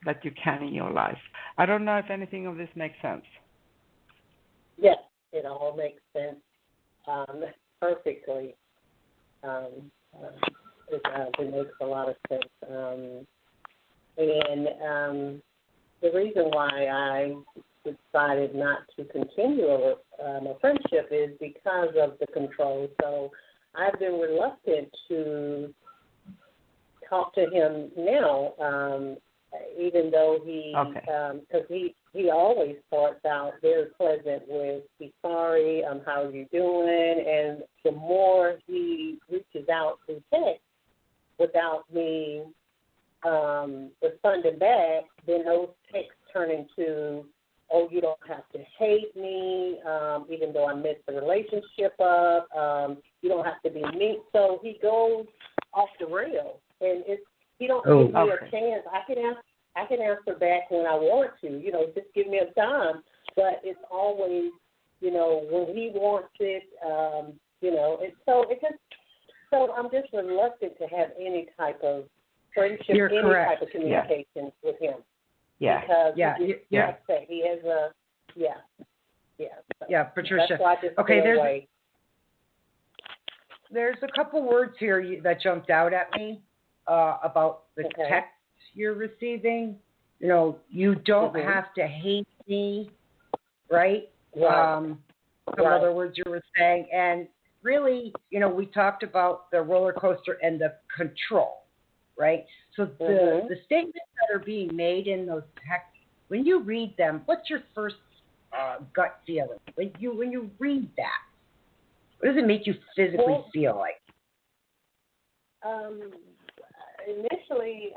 that you can in your life. I don't know if anything of this makes sense. Yes, it all makes sense perfectly. It makes a lot of sense. And the reason why I decided not to continue a friendship is because of the control. So I've been reluctant to talk to him now, even though because he always starts out very pleasant with, be sorry, how are you doing? And the more he reaches out through text without me responding back, then those texts turn into, oh, you don't have to hate me, even though I messed the relationship up. You don't have to be mean. So he goes off the rails, and he don't give me a chance. I can answer back when I want to. Just give me a time. But it's always, when he wants it. So I'm just reluctant to have any type of friendship, type of communication with him. Yeah. Because he has a, So Patricia. That's why I just there's a couple words here that jumped out at me about the text you're receiving. You don't have to hate me, right? Some other words you were saying. And really, we talked about the roller coaster and the control, right? So the statements that are being made in those texts, when you read them, what's your first gut feeling? When you read that, what does it make you physically feel like? Initially,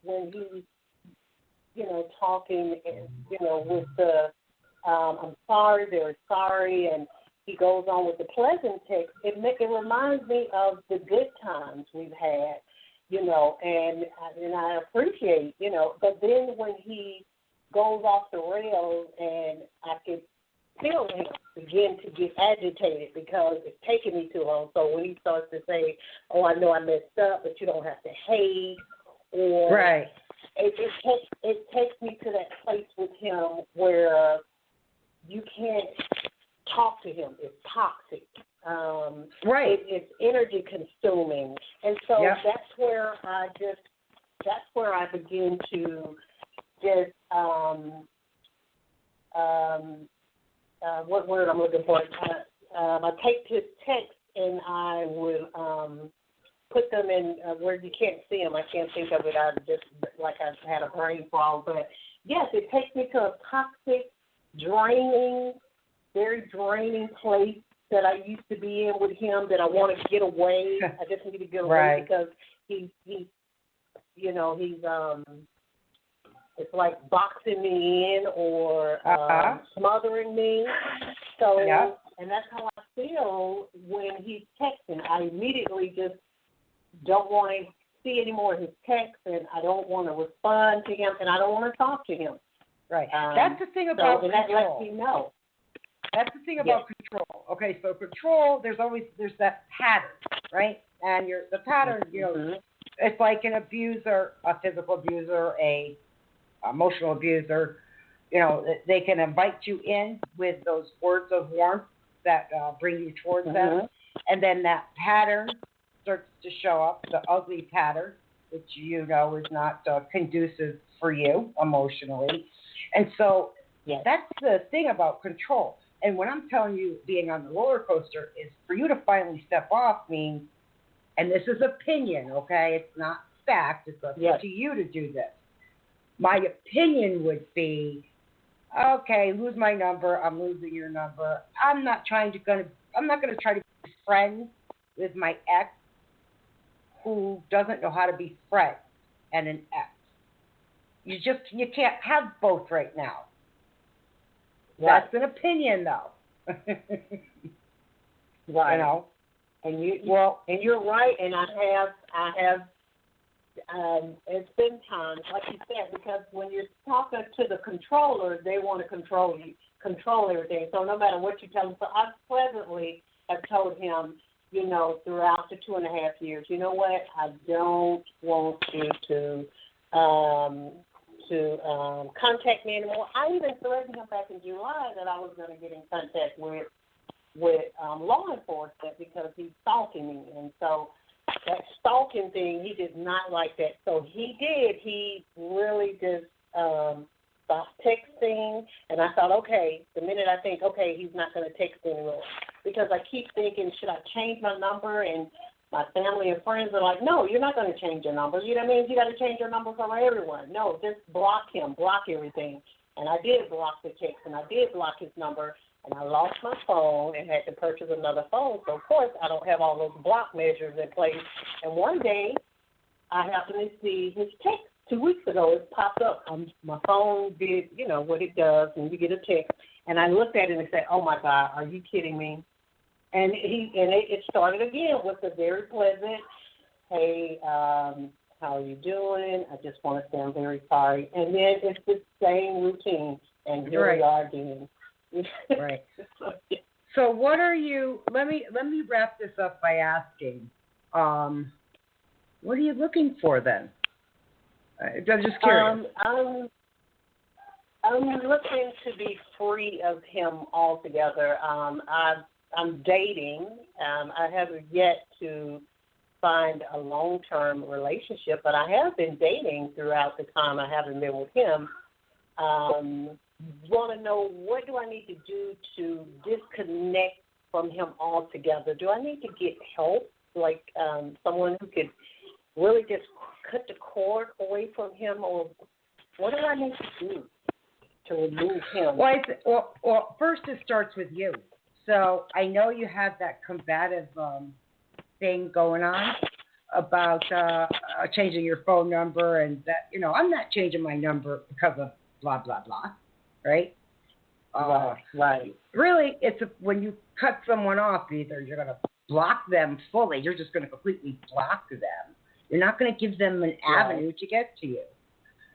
when he's, talking, with the I'm sorry, very sorry, and he goes on with the pleasant text. It reminds me of the good times we've had, and I appreciate, but then when he goes off the rails, and I can feel him begin to get agitated because it's taking me too long. So when he starts to say, "Oh, I know I messed up, but you don't have to hate," or right. It takes me to that place with him where you can't talk to him. It's toxic. Right. It's energy consuming, and so that's where I begin to just what word I'm looking for? I take his text and I will put them in where you can't see them. I can't think of it. I just like I've had a brain fog, but yes, it takes me to a toxic, draining, very draining place that I used to be in with him that I want to get away. I just need to get away because he's it's like boxing me in or smothering me. So, and that's how I feel when he's texting. I immediately just don't want to see any more of his texts, and I don't want to respond to him, and I don't want to talk to him. Right. That's the thing about control. That lets me know. That's the thing about control. Okay, so control, there's that pattern, right? And the pattern, it's like an abuser, a physical abuser, a emotional abuser. They can invite you in with those words of warmth that bring you towards them, and then that pattern starts to show up, the ugly pattern, which is not conducive for you emotionally. And so that's the thing about control. And when I'm telling you being on the roller coaster is for you to finally step off means, and this is opinion, okay? It's not fact. It's up to you to do this. My opinion would be, okay, lose my number. I'm losing your number. I'm not going to try to be friends with my ex who doesn't know how to be friends and an ex. You can't have both right now. Right. That's an opinion, though. Right. And you're right. And I have. It's been times, like you said, because when you're talking to the controller, they want to control everything. So no matter what you tell them, so I pleasantly have told him, throughout the 2.5 years, you know what? I don't want you to contact me anymore. I even threatened him back in July that I was going to get in contact with law enforcement because he's stalking me. And so that stalking thing, he did not like that. So he did. He really just stopped texting. And I thought, okay, the minute I think, okay, he's not going to text anymore. Because I keep thinking, should I change my number? And my family and friends are like, no, you're not going to change your number. You know what I mean? You got to change your number for everyone. No, just block him, block everything. And I did block the text, and I did block his number, and I lost my phone and had to purchase another phone. So, of course, I don't have all those block measures in place. And one day, I happened to see his text 2 weeks ago. It popped up. My phone did, what it does, and you get a text. And I looked at it and said, oh, my God, are you kidding me? And it started again with a very pleasant, hey, how are you doing? I just want to say I'm very sorry. And then it's the same routine, and here we are again. Right. So what are you? Let me wrap this up by asking, what are you looking for then? I'm just curious. I'm looking to be free of him altogether. I'm dating. I haven't yet to find a long-term relationship, but I have been dating throughout the time I haven't been with him. Want to know, what do I need to do to disconnect from him altogether? Do I need to get help, like someone who could really just cut the cord away from him, or what do I need to do to remove him? Well, first it starts with you. So I know you have that combative thing going on about changing your phone number, and that, I'm not changing my number because of blah, blah, blah, right? Right. Really, when you cut someone off, either you're going to block them fully, you're just going to completely block them. You're not going to give them an avenue to get to you.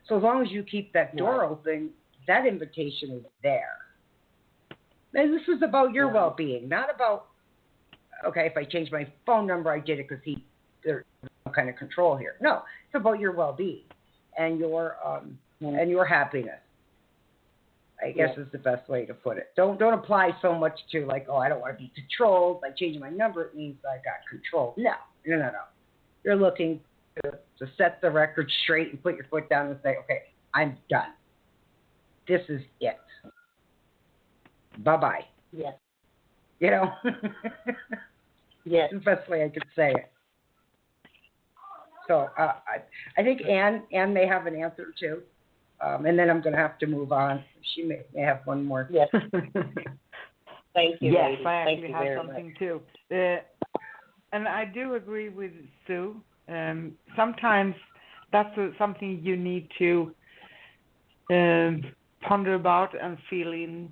So as long as you keep that door open, that invitation is there. And this is about your well-being, not about, okay, if I change my phone number, I did it because there's some kind of control here. No, it's about your well-being and your happiness. I guess is the best way to put it. Don't apply so much to like, oh, I don't want to be controlled. By changing my number, it means I got control. No. You're looking to set the record straight and put your foot down and say, okay, I'm done. This is it. Bye-bye. Yes. You know? Yes. That's the best way I could say it. So I think Anne may have an answer too. And then I'm going to have to move on. She may have one more. Yes. Thank you. Yes, ladies. I Thank actually you have very something much. too. And I do agree with Sue. Sometimes that's something you need to ponder about and feel in.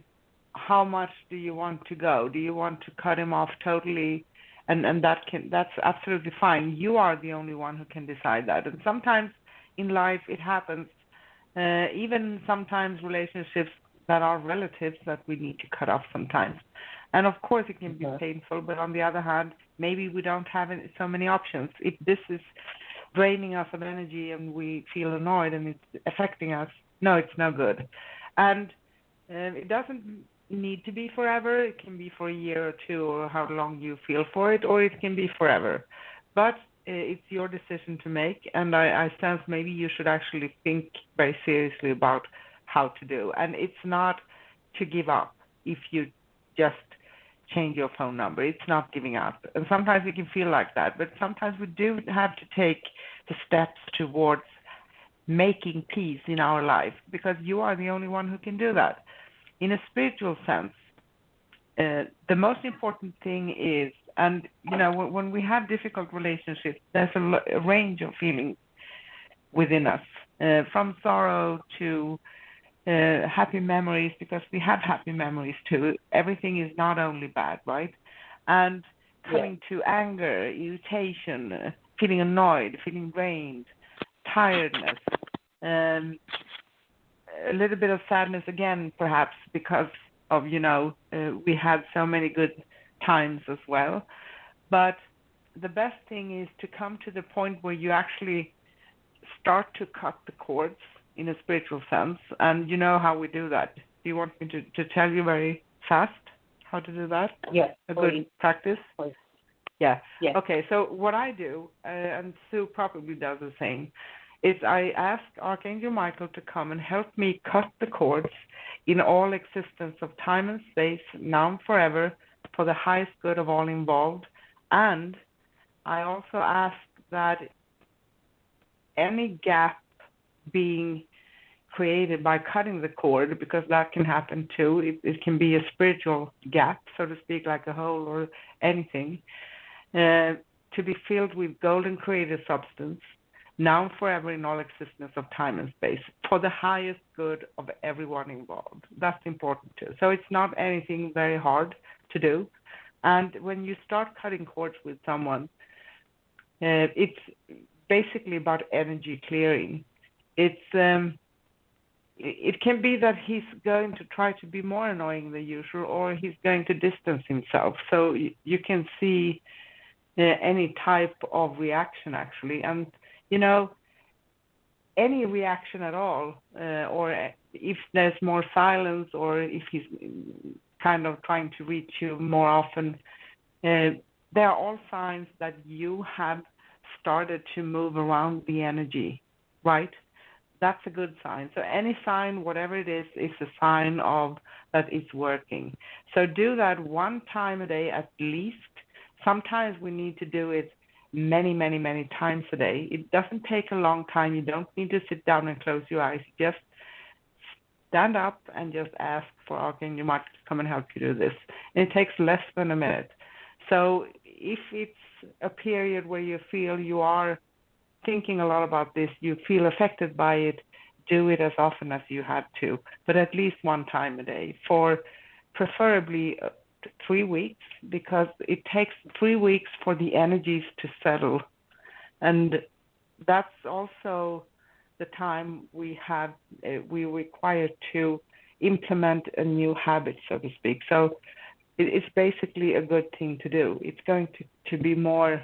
How much do you want to go? Do you want to cut him off totally? And that's absolutely fine. You are the only one who can decide that. And sometimes in life it happens. Even sometimes relationships that are relatives that we need to cut off sometimes. And of course it can be painful, but on the other hand, maybe we don't have so many options. If this is draining us of energy and we feel annoyed and it's affecting us, no, it's no good. And it doesn't need to be forever. It can be for a year or two or how long you feel for it, or it can be forever. But it's your decision to make, and I sense maybe you should actually think very seriously about how to do. And it's not to give up if you just change your phone number. It's not giving up. And sometimes it can feel like that, but sometimes we do have to take the steps towards making peace in our life, because you are the only one who can do that. In a spiritual sense, the most important thing is, and you know, when we have difficult relationships, there's a range of feelings within us, from sorrow to happy memories, because we have happy memories too. Everything is not only bad, right? And coming to anger, irritation, feeling annoyed, feeling drained, tiredness, a little bit of sadness again, perhaps because of, we had so many good times as well. But the best thing is to come to the point where you actually start to cut the cords in a spiritual sense. And you know how we do that. Do you want me to tell you very fast how to do that? Yes. A good practice? Please. Yeah. Yes. Okay, so what I do, and Sue probably does the same, is I ask Archangel Michael to come and help me cut the cords in all existence of time and space, now and forever, for the highest good of all involved. And I also ask that any gap being created by cutting the cord, because that can happen too, it can be a spiritual gap, so to speak, like a hole or anything, to be filled with golden creative substance, now and forever in all existence of time and space, for the highest good of everyone involved. That's important too. So it's not anything very hard to do. And when you start cutting cords with someone, it's basically about energy clearing. It can be that he's going to try to be more annoying than usual, or he's going to distance himself. So you can see any type of reaction, actually. And any reaction at all, or if there's more silence, or if he's kind of trying to reach you more often, they are all signs that you have started to move around the energy, right? That's a good sign. So any sign, whatever it is a sign of that it's working. So do that one time a day at least. Sometimes we need to do it many, many, many times a day. It doesn't take a long time. You don't need to sit down and close your eyes. Just stand up and just ask for Archangel Michael to come and help you do this. And it takes less than a minute. So if it's a period where you feel you are thinking a lot about this, you feel affected by it, do it as often as you had to, but at least one time a day for preferably 3 weeks, because it takes 3 weeks for the energies to settle. And that's also the time we require to implement a new habit, so to speak. So it's basically a good thing to do. It's going to be more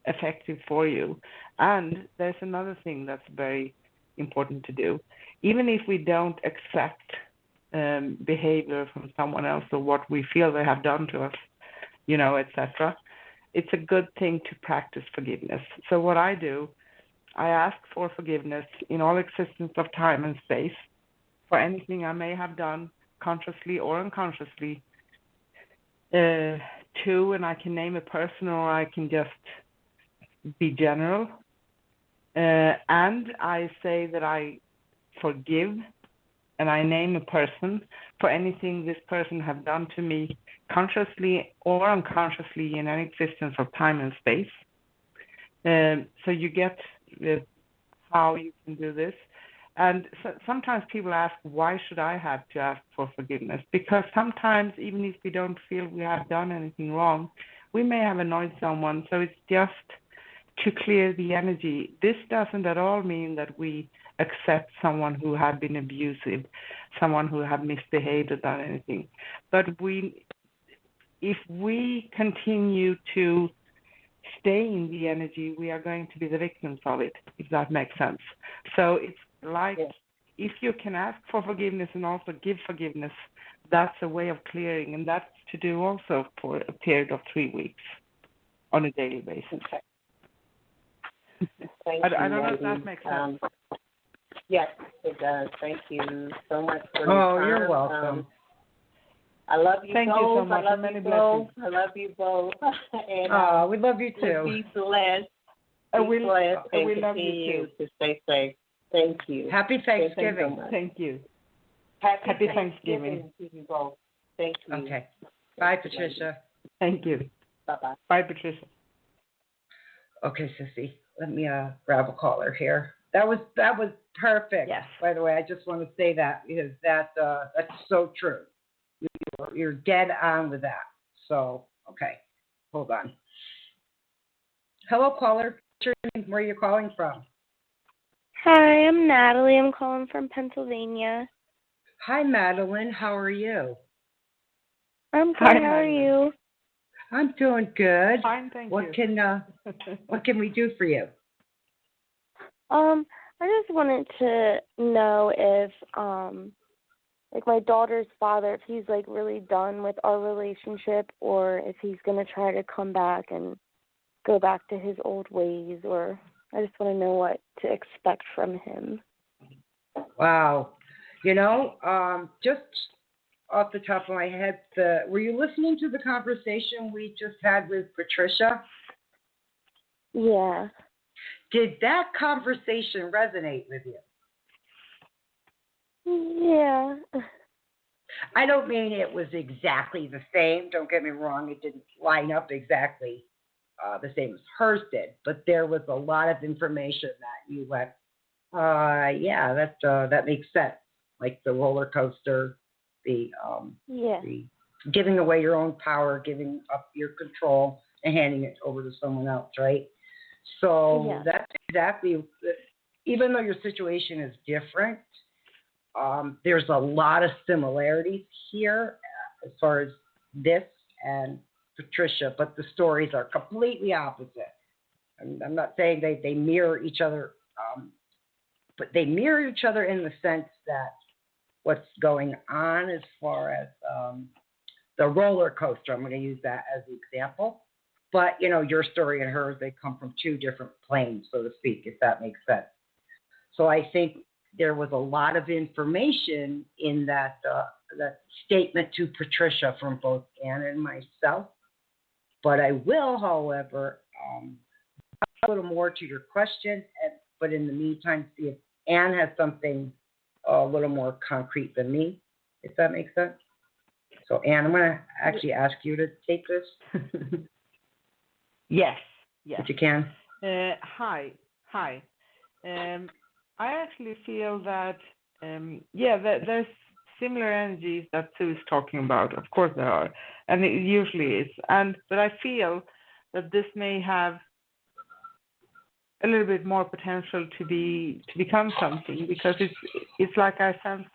effective for you. And there's another thing that's very important to do. Even if we don't accept behavior from someone else or what we feel they have done to us, etc., it's a good thing to practice forgiveness. So what I do, I ask for forgiveness in all existence of time and space for anything I may have done, consciously or unconsciously, and I can name a person or I can just be general. And I say that I forgive, and I name a person for anything this person have done to me, consciously or unconsciously, in any existence of time and space. So you get how you can do this. And sometimes people ask, why should I have to ask for forgiveness? Because sometimes, even if we don't feel we have done anything wrong, we may have annoyed someone. So it's just to clear the energy. This doesn't at all mean that we accept someone who have been abusive, someone who have misbehaved or done anything. But if we continue to stay in the energy, we are going to be the victims of it, if that makes sense. So it's like, if you can ask for forgiveness and also give forgiveness, that's a way of clearing, and that's to do also for a period of 3 weeks on a daily basis. Okay. I don't know if that makes sense. Yes, it does. Thank you so much for your Oh, time. you're welcome. I love you Thank both. you so much. I love Many you both. blessings. I love you both. And we love you too. be blessed. We love continue you too. to stay safe. Thank you. Happy Thanksgiving. So Thank you. Happy Thanksgiving to you both. Thank you. Okay. Bye, Patricia. Thank you. Bye-bye. Bye, Patricia. Okay, Sissy. Let me grab a caller here. That was perfect. Yes. By the way, I just want to say that because that's so true. You're dead on with that. So, okay, hold on. Hello, caller. What's your name? Where are you calling from? Hi, I'm Natalie. I'm calling from Pennsylvania. Hi, Madeline. How are you? I'm good. Hi, How are you? I'm doing good. Fine, thank you. What can we do for you? I just wanted to know if like my daughter's father, if he's like really done with our relationship, or if he's gonna try to come back and go back to his old ways, or I just want to know what to expect from him. Wow. Just off the top of my head, were you listening to the conversation we just had with Patricia? Yeah. Did that conversation resonate with you? Yeah. I don't mean it was exactly the same. Don't get me wrong. It didn't line up exactly the same as hers did. But there was a lot of information that you went, yeah, that makes sense. Like the roller coaster, the giving away your own power, giving up your control, and handing it over to someone else, right? So that's exactly, even though your situation is different, there's a lot of similarities here as far as this and Patricia, but the stories are completely opposite. I'm not saying they mirror each other, but they mirror each other in the sense that what's going on as far as the roller coaster, I'm going to use that as an example. But, your story and hers, they come from two different planes, so to speak, if that makes sense. So I think there was a lot of information in that statement to Patricia from both Ann and myself. But I will, however, a little more to your question, but in the meantime, see if Ann has something a little more concrete than me, if that makes sense. So, Ann, I'm going to actually ask you to take this. Yes. If you can. Hi. I actually feel that, that there's similar energies that Sue is talking about. Of course there are, and it usually is. But I feel that this may have a little bit more potential to become something, because it's like I sense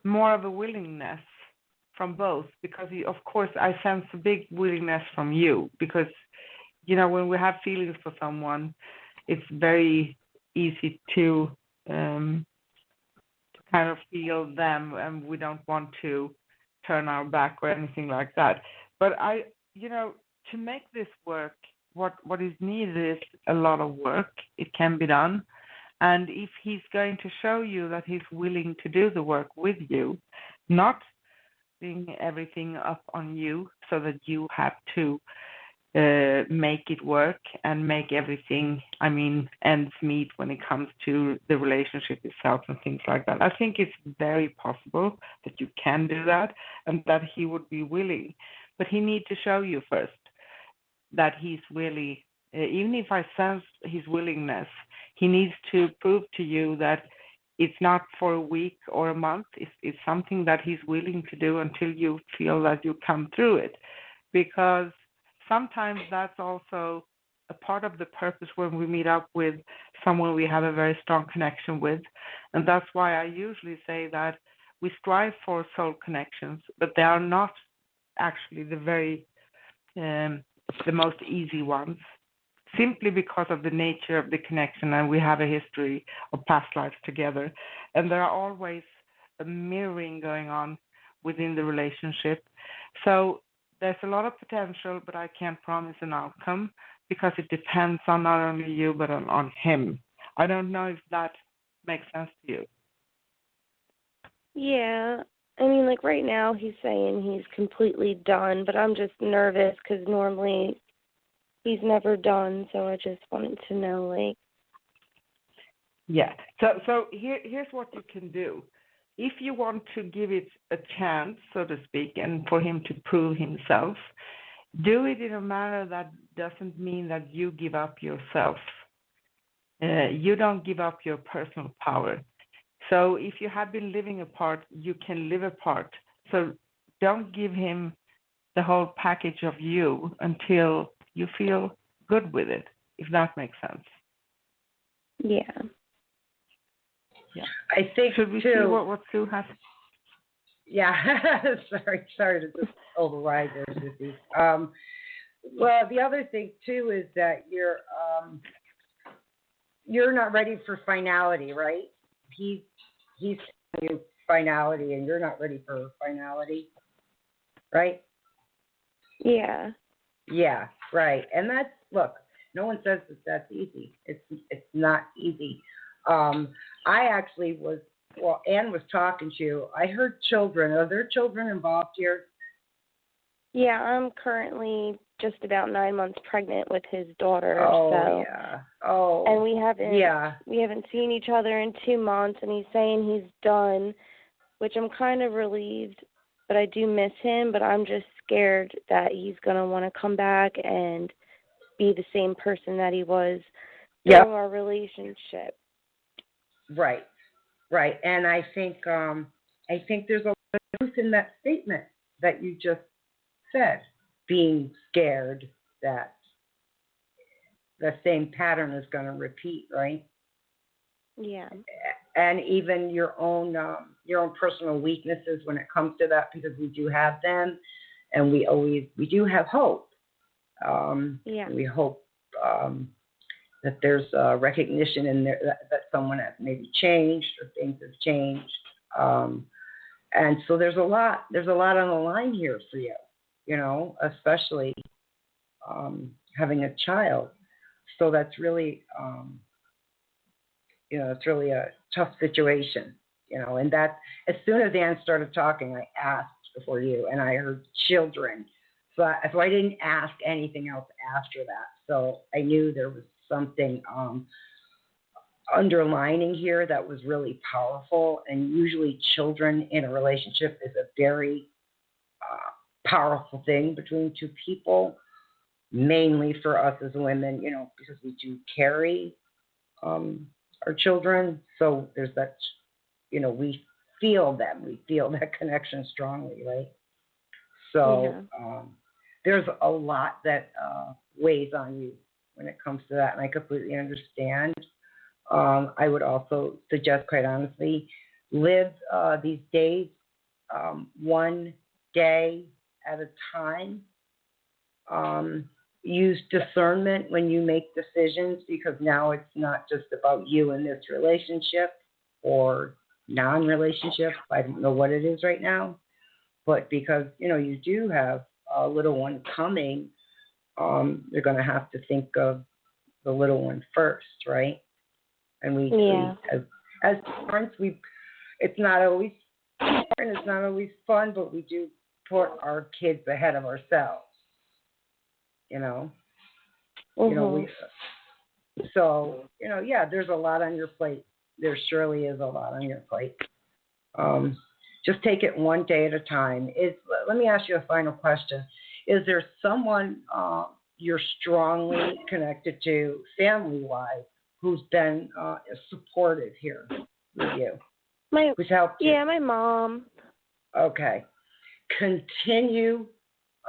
more of a willingness from both. Because of course I sense a big willingness from you, because when we have feelings for someone, it's very easy to kind of feel them, and we don't want to turn our back or anything like that. But to make this work, what is needed is a lot of work. It can be done. And if he's going to show you that he's willing to do the work with you, not being everything up on you so that you have to make it work and make everything, ends meet when it comes to the relationship itself and things like that. I think it's very possible that you can do that and that he would be willing. But he needs to show you first that he's really, even if I sense his willingness, he needs to prove to you that it's not for a week or a month. It's something that he's willing to do until you feel that you come through it. Because sometimes that's also a part of the purpose when we meet up with someone we have a very strong connection with. And that's why I usually say that we strive for soul connections, but they are not actually the most easy ones, simply because of the nature of the connection, and we have a history of past lives together. And there are always a mirroring going on within the relationship. So there's a lot of potential, but I can't promise an outcome because it depends on not only you, but on him. I don't know if that makes sense to you. Yeah. Like right now he's saying he's completely done, but I'm just nervous because normally he's never done, so I just wanted to know, Yeah. So here's what you can do. If you want to give it a chance, so to speak, and for him to prove himself, do it in a manner that doesn't mean that you give up yourself. You don't give up your personal power. So if you have been living apart, you can live apart. So don't give him the whole package of you until you feel good with it, if that makes sense. Yeah. Yeah. I think Should we too, see what Sue has? Yeah. sorry to just override there, Sissy. Well, the other thing too is that you're not ready for finality, right? He's telling you finality, and you're not ready for finality, right? Yeah. Yeah, right. And look, no one says that's easy. It's not easy. I actually Anne was talking to you. I heard children. Are there children involved here? Yeah, I'm currently just about 9 months pregnant with his daughter. Oh, so. Yeah. Oh. And we haven't seen each other in 2 months, and he's saying he's done, which I'm kind of relieved, but I do miss him, but I'm just scared that he's going to want to come back and be the same person that he was during our relationship. Right. And I think there's a lot of truth in that statement that you just said, being scared that the same pattern is going to repeat, right? Yeah. And even your own personal weaknesses when it comes to that, because we do have them, and we do have hope. We hope that there's recognition in there that someone has maybe changed or things have changed. And so there's a lot on the line here for you, especially having a child. So that's really, it's really a tough situation, and that as soon as Anne started talking, I asked before you, and I heard children. So I didn't ask anything else after that. So I knew there was something underlining here that was really powerful. And usually children in a relationship is a very powerful thing between two people, mainly for us as women, because we do carry our children. So there's that, we feel them. We feel that connection strongly, right? So there's a lot that weighs on you when it comes to that, and I completely understand. I would also suggest, quite honestly, live these days one day at a time. Use discernment when you make decisions, because now it's not just about you in this relationship or non-relationship. I don't know what it is right now, but because you do have a little one coming, you're going to have to think of the little one first, right? And we as parents, it's not always fun, but we do put our kids ahead of ourselves. There's a lot on your plate. There surely is a lot on your plate. Just take it one day at a time. Let me ask you a final question. Is there someone you're strongly connected to, family-wise, who's been supportive here with you? Who's helped you? Yeah, my mom. Okay. Continue.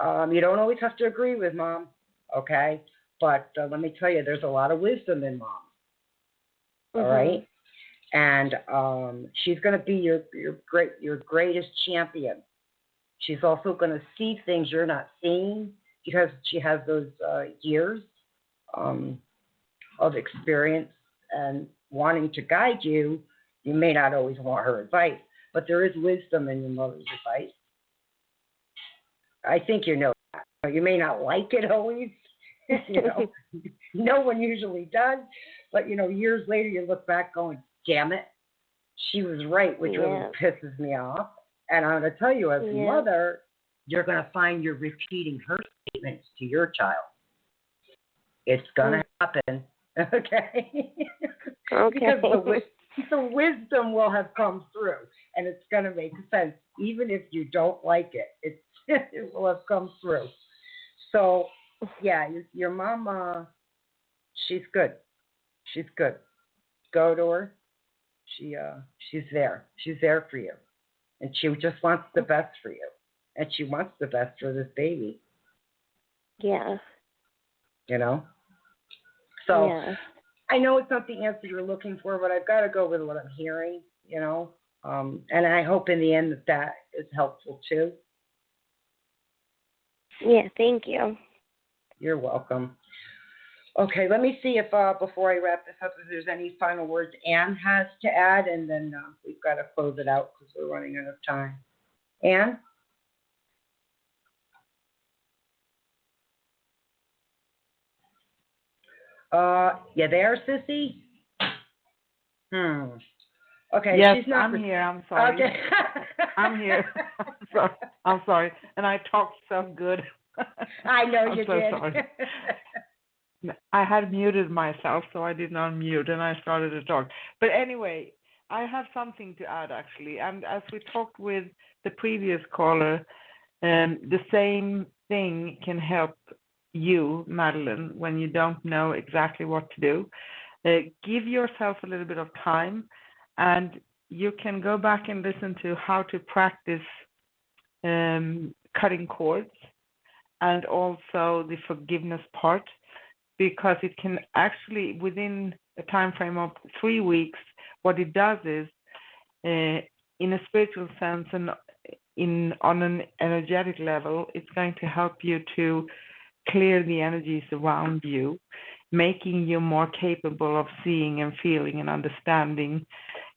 You don't always have to agree with mom, okay? But let me tell you, there's a lot of wisdom in mom. All right? And she's going to be your greatest champion. She's also going to see things you're not seeing, because she has those years of experience and wanting to guide you. You may not always want her advice, but there is wisdom in your mother's advice. I think you know that. You may not like it always. No one usually does. But, years later you look back going, damn it, she was right, which really pisses me off. And I'm going to tell you, as a mother, you're going to find you're repeating her statements to your child. It's going to happen, okay? Because the wisdom will have come through, and it's going to make sense. Even if you don't like it, it will have come through. So, your mom, she's good. She's good. Go to her. She's there. She's there for you. And she just wants the best for you. And she wants the best for this baby. Yeah. So I know it's not the answer you're looking for, but I've got to go with what I'm hearing, and I hope in the end that is helpful too. Yeah, thank you. You're welcome. Okay, let me see if before I wrap this up, if there's any final words Anne has to add, and then we've got to close it out because we're running out of time. Anne? You there, Sissy? Okay. Yes, she's not. I'm here. I'm sorry. Okay. I'm here. I'm sorry. And I talked so good. I know you did. Sorry. I had muted myself, so I did not mute, and I started to talk. But anyway, I have something to add, actually. And as we talked with the previous caller, the same thing can help you, Madeline, when you don't know exactly what to do. Give yourself a little bit of time, and you can go back and listen to how to practice cutting cords, and also the forgiveness part, because it can actually, within a time frame of 3 weeks, what it does is, in a spiritual sense and on an energetic level, it's going to help you to clear the energies around you, making you more capable of seeing and feeling and understanding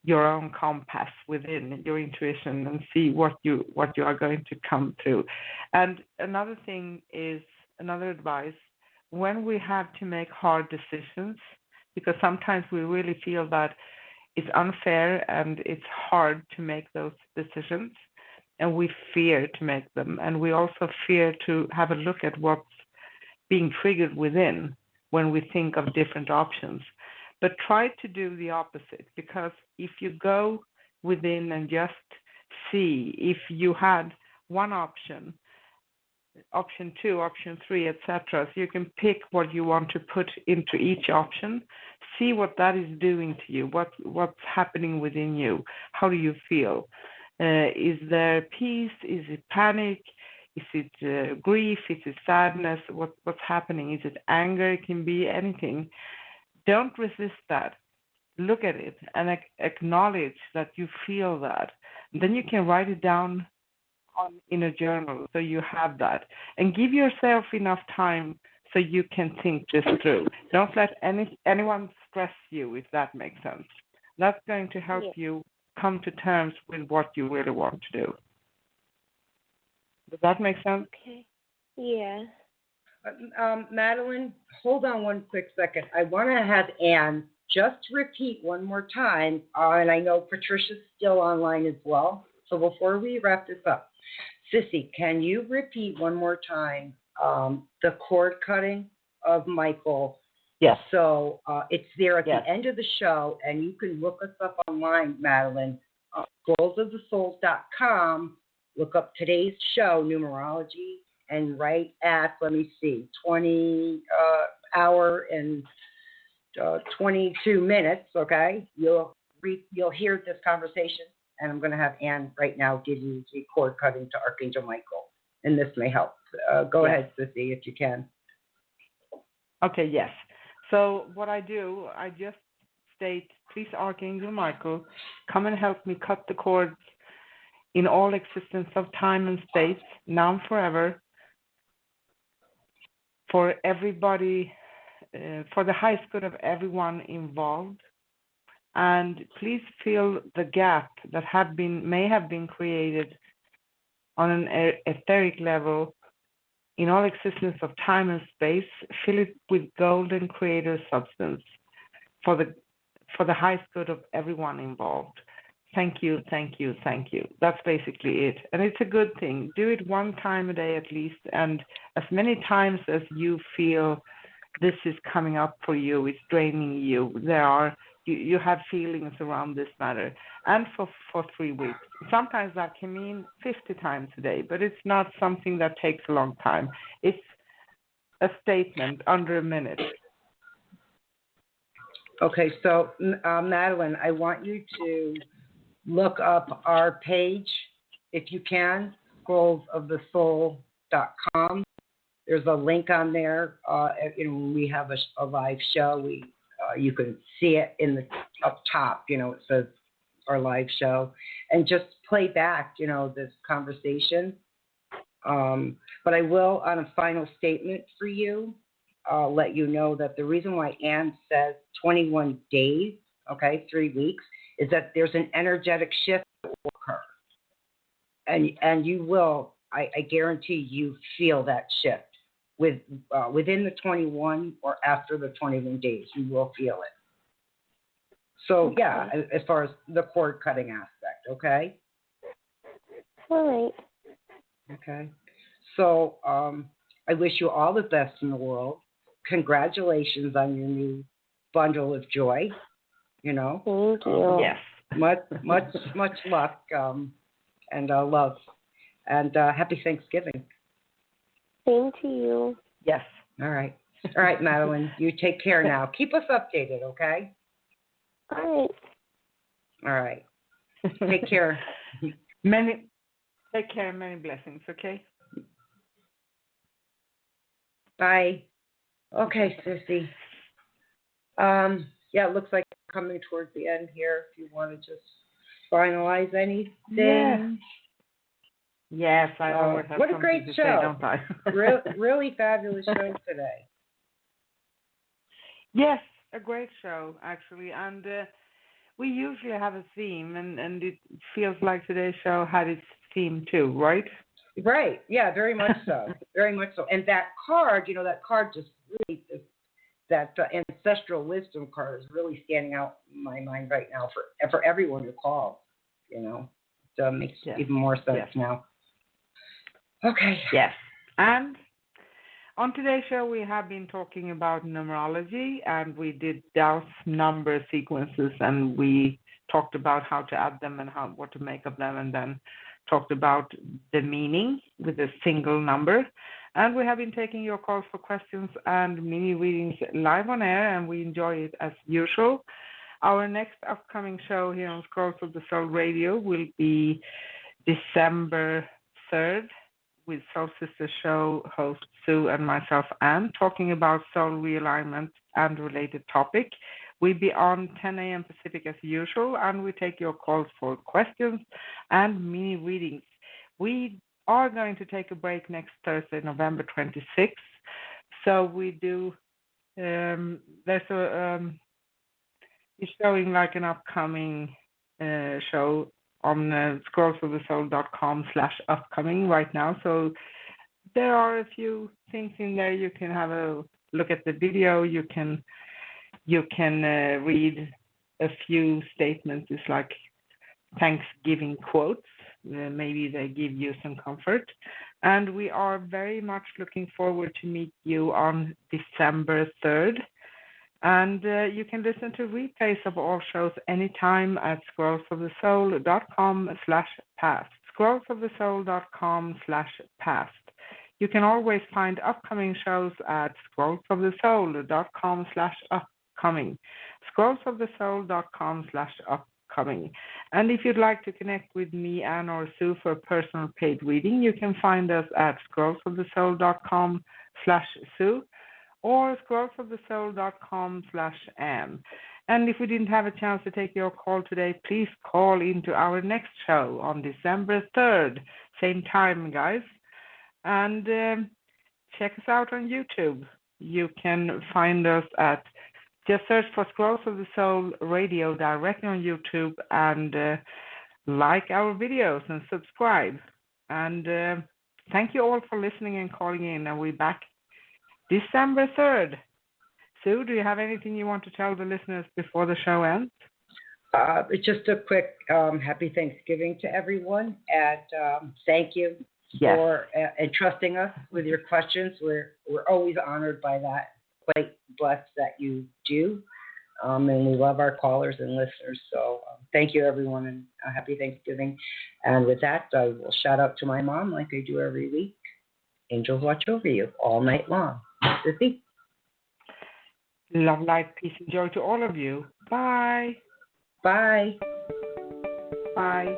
your own compass within your intuition, and see what you are going to come to. And another thing is, another advice, when we have to make hard decisions, because sometimes we really feel that it's unfair and it's hard to make those decisions, and we fear to make them, and we also fear to have a look at what's being triggered within when we think of different options. But try to do the opposite, because if you go within and just see, if you had one option option 2, option 3, etc. So you can pick what you want to put into each option. See what that is doing to you. What's happening within you? How do you feel? Is there peace? Is it panic? Is it grief? Is it sadness? What's happening? Is it anger? It can be anything. Don't resist that. Look at it and acknowledge that you feel that. Then you can write it down in a journal so you have that. And give yourself enough time so you can think this through. Don't let anyone stress you, if that makes sense. That's going to help you come to terms with what you really want to do. Does that make sense? Okay. Yeah. Madeline, hold on one quick second. I want to have Anne just repeat one more time, and I know Patricia's still online as well. So before we wrap this up, Sissy, can you repeat one more time the cord cutting of Michael? Yes. So it's there at the end of the show, and you can look us up online, Madeline, scrollsofthesoul.com. Look up today's show, numerology, and right at, 20 hour and 22 minutes, okay? You'll hear this conversation, and I'm going to have Anne right now give you the cord cutting to Archangel Michael, and this may help. Go ahead, Sissy, if you can. Okay, yes. So what I do, I just state, please, Archangel Michael, come and help me cut the cords in all existence of time and space, now and forever, for everybody, for the highest good of everyone involved. And please fill the gap that may have been created on an etheric level in all existence of time and space. Fill it with golden creator substance for the highest good of everyone involved. Thank you, thank you, thank you. That's basically it. And it's a good thing. Do it one time a day at least, and as many times as you feel this is coming up for you, it's draining you. You have feelings around this matter, and for 3 weeks. Sometimes that can mean 50 times a day, but it's not something that takes a long time. It's a statement under a minute. Okay, so Madeline, I want you to look up our page, if you can, scrollsofthesoul.com. There's a link on there. When we have a live show, you can see it up top. It says our live show, and just play back, this conversation. But I will, on a final statement for you, let you know that the reason why Anne says 21 days, 3 weeks, is that there's an energetic shift that will occur. And you will, I guarantee you feel that shift. Within the 21 or after the 21 days, you will feel it. So, yeah, as far as the cord cutting aspect, okay? All right. Okay. So, I wish you all the best in the world. Congratulations on your new bundle of joy, Thank you. Yes. Much luck and love. And happy Thanksgiving. Same to you. Yes. All right, Madeline. You take care now. Keep us updated, okay? All right. Take care. Take care and many blessings, okay? Bye. Okay, Sissy. It looks like we're coming towards the end here. If you want to just finalize anything. Yeah. Yes, I always have what a something great to show. say, don't I? Really fabulous show today. Yes, a great show, actually. And we usually have a theme, and it feels like today's show had its theme too, right? Right. Yeah, very much so. Very much so. And that card, that card just really, that ancestral wisdom card is really standing out in my mind right now for everyone who calls, So it makes even more sense now. Okay. Yes. And on today's show, we have been talking about numerology, and we did Dow's number sequences, and we talked about how to add them and what to make of them, and then talked about the meaning with a single number. And we have been taking your calls for questions and mini readings live on air, and we enjoy it as usual. Our next upcoming show here on Scrolls of the Soul Radio will be December 3rd with Soul Sister Show host Sue and myself, Anne, talking about soul realignment and related topic. We'll be on 10 a.m. Pacific as usual, and we take your calls for questions and mini readings. We are going to take a break next Thursday, November 26th. So we do, there's it's showing like an upcoming show on scrollsofthesoul.com/upcoming right now. So there are a few things in there. You can have a look at the video. You can read a few statements. It's like Thanksgiving quotes. Maybe they give you some comfort. And we are very much looking forward to meet you on December 3rd. And you can listen to replays of all shows anytime at scrollsofthesoul.com/past. scrollsofthesoul.com/past. You can always find upcoming shows at scrollsofthesoul.com/upcoming. scrollsofthesoul.com/upcoming. And if you'd like to connect with me, Anne, or Sue for a personal paid reading, you can find us at scrollsofthesoul.com/Sue or scrollsofthesoul.com/Anne. And if we didn't have a chance to take your call today, please call into our next show on December 3rd, same time, guys. And check us out on YouTube. You can find us at, just search for Scrolls of the Soul Radio directly on YouTube, and like our videos and subscribe. And thank you all for listening and calling in. And we're back December 3rd. Sue, do you have anything you want to tell the listeners before the show ends? Just a quick happy Thanksgiving to everyone, and thank you for entrusting us with your questions. We're always honored by that. Quite blessed that you do, and we love our callers and listeners. So thank you, everyone, and a happy Thanksgiving. And with that, I will shout out to my mom like I do every week. Angels watch over you all night long. Sissy? Love, light, peace, and joy to all of you. Bye. Bye. Bye.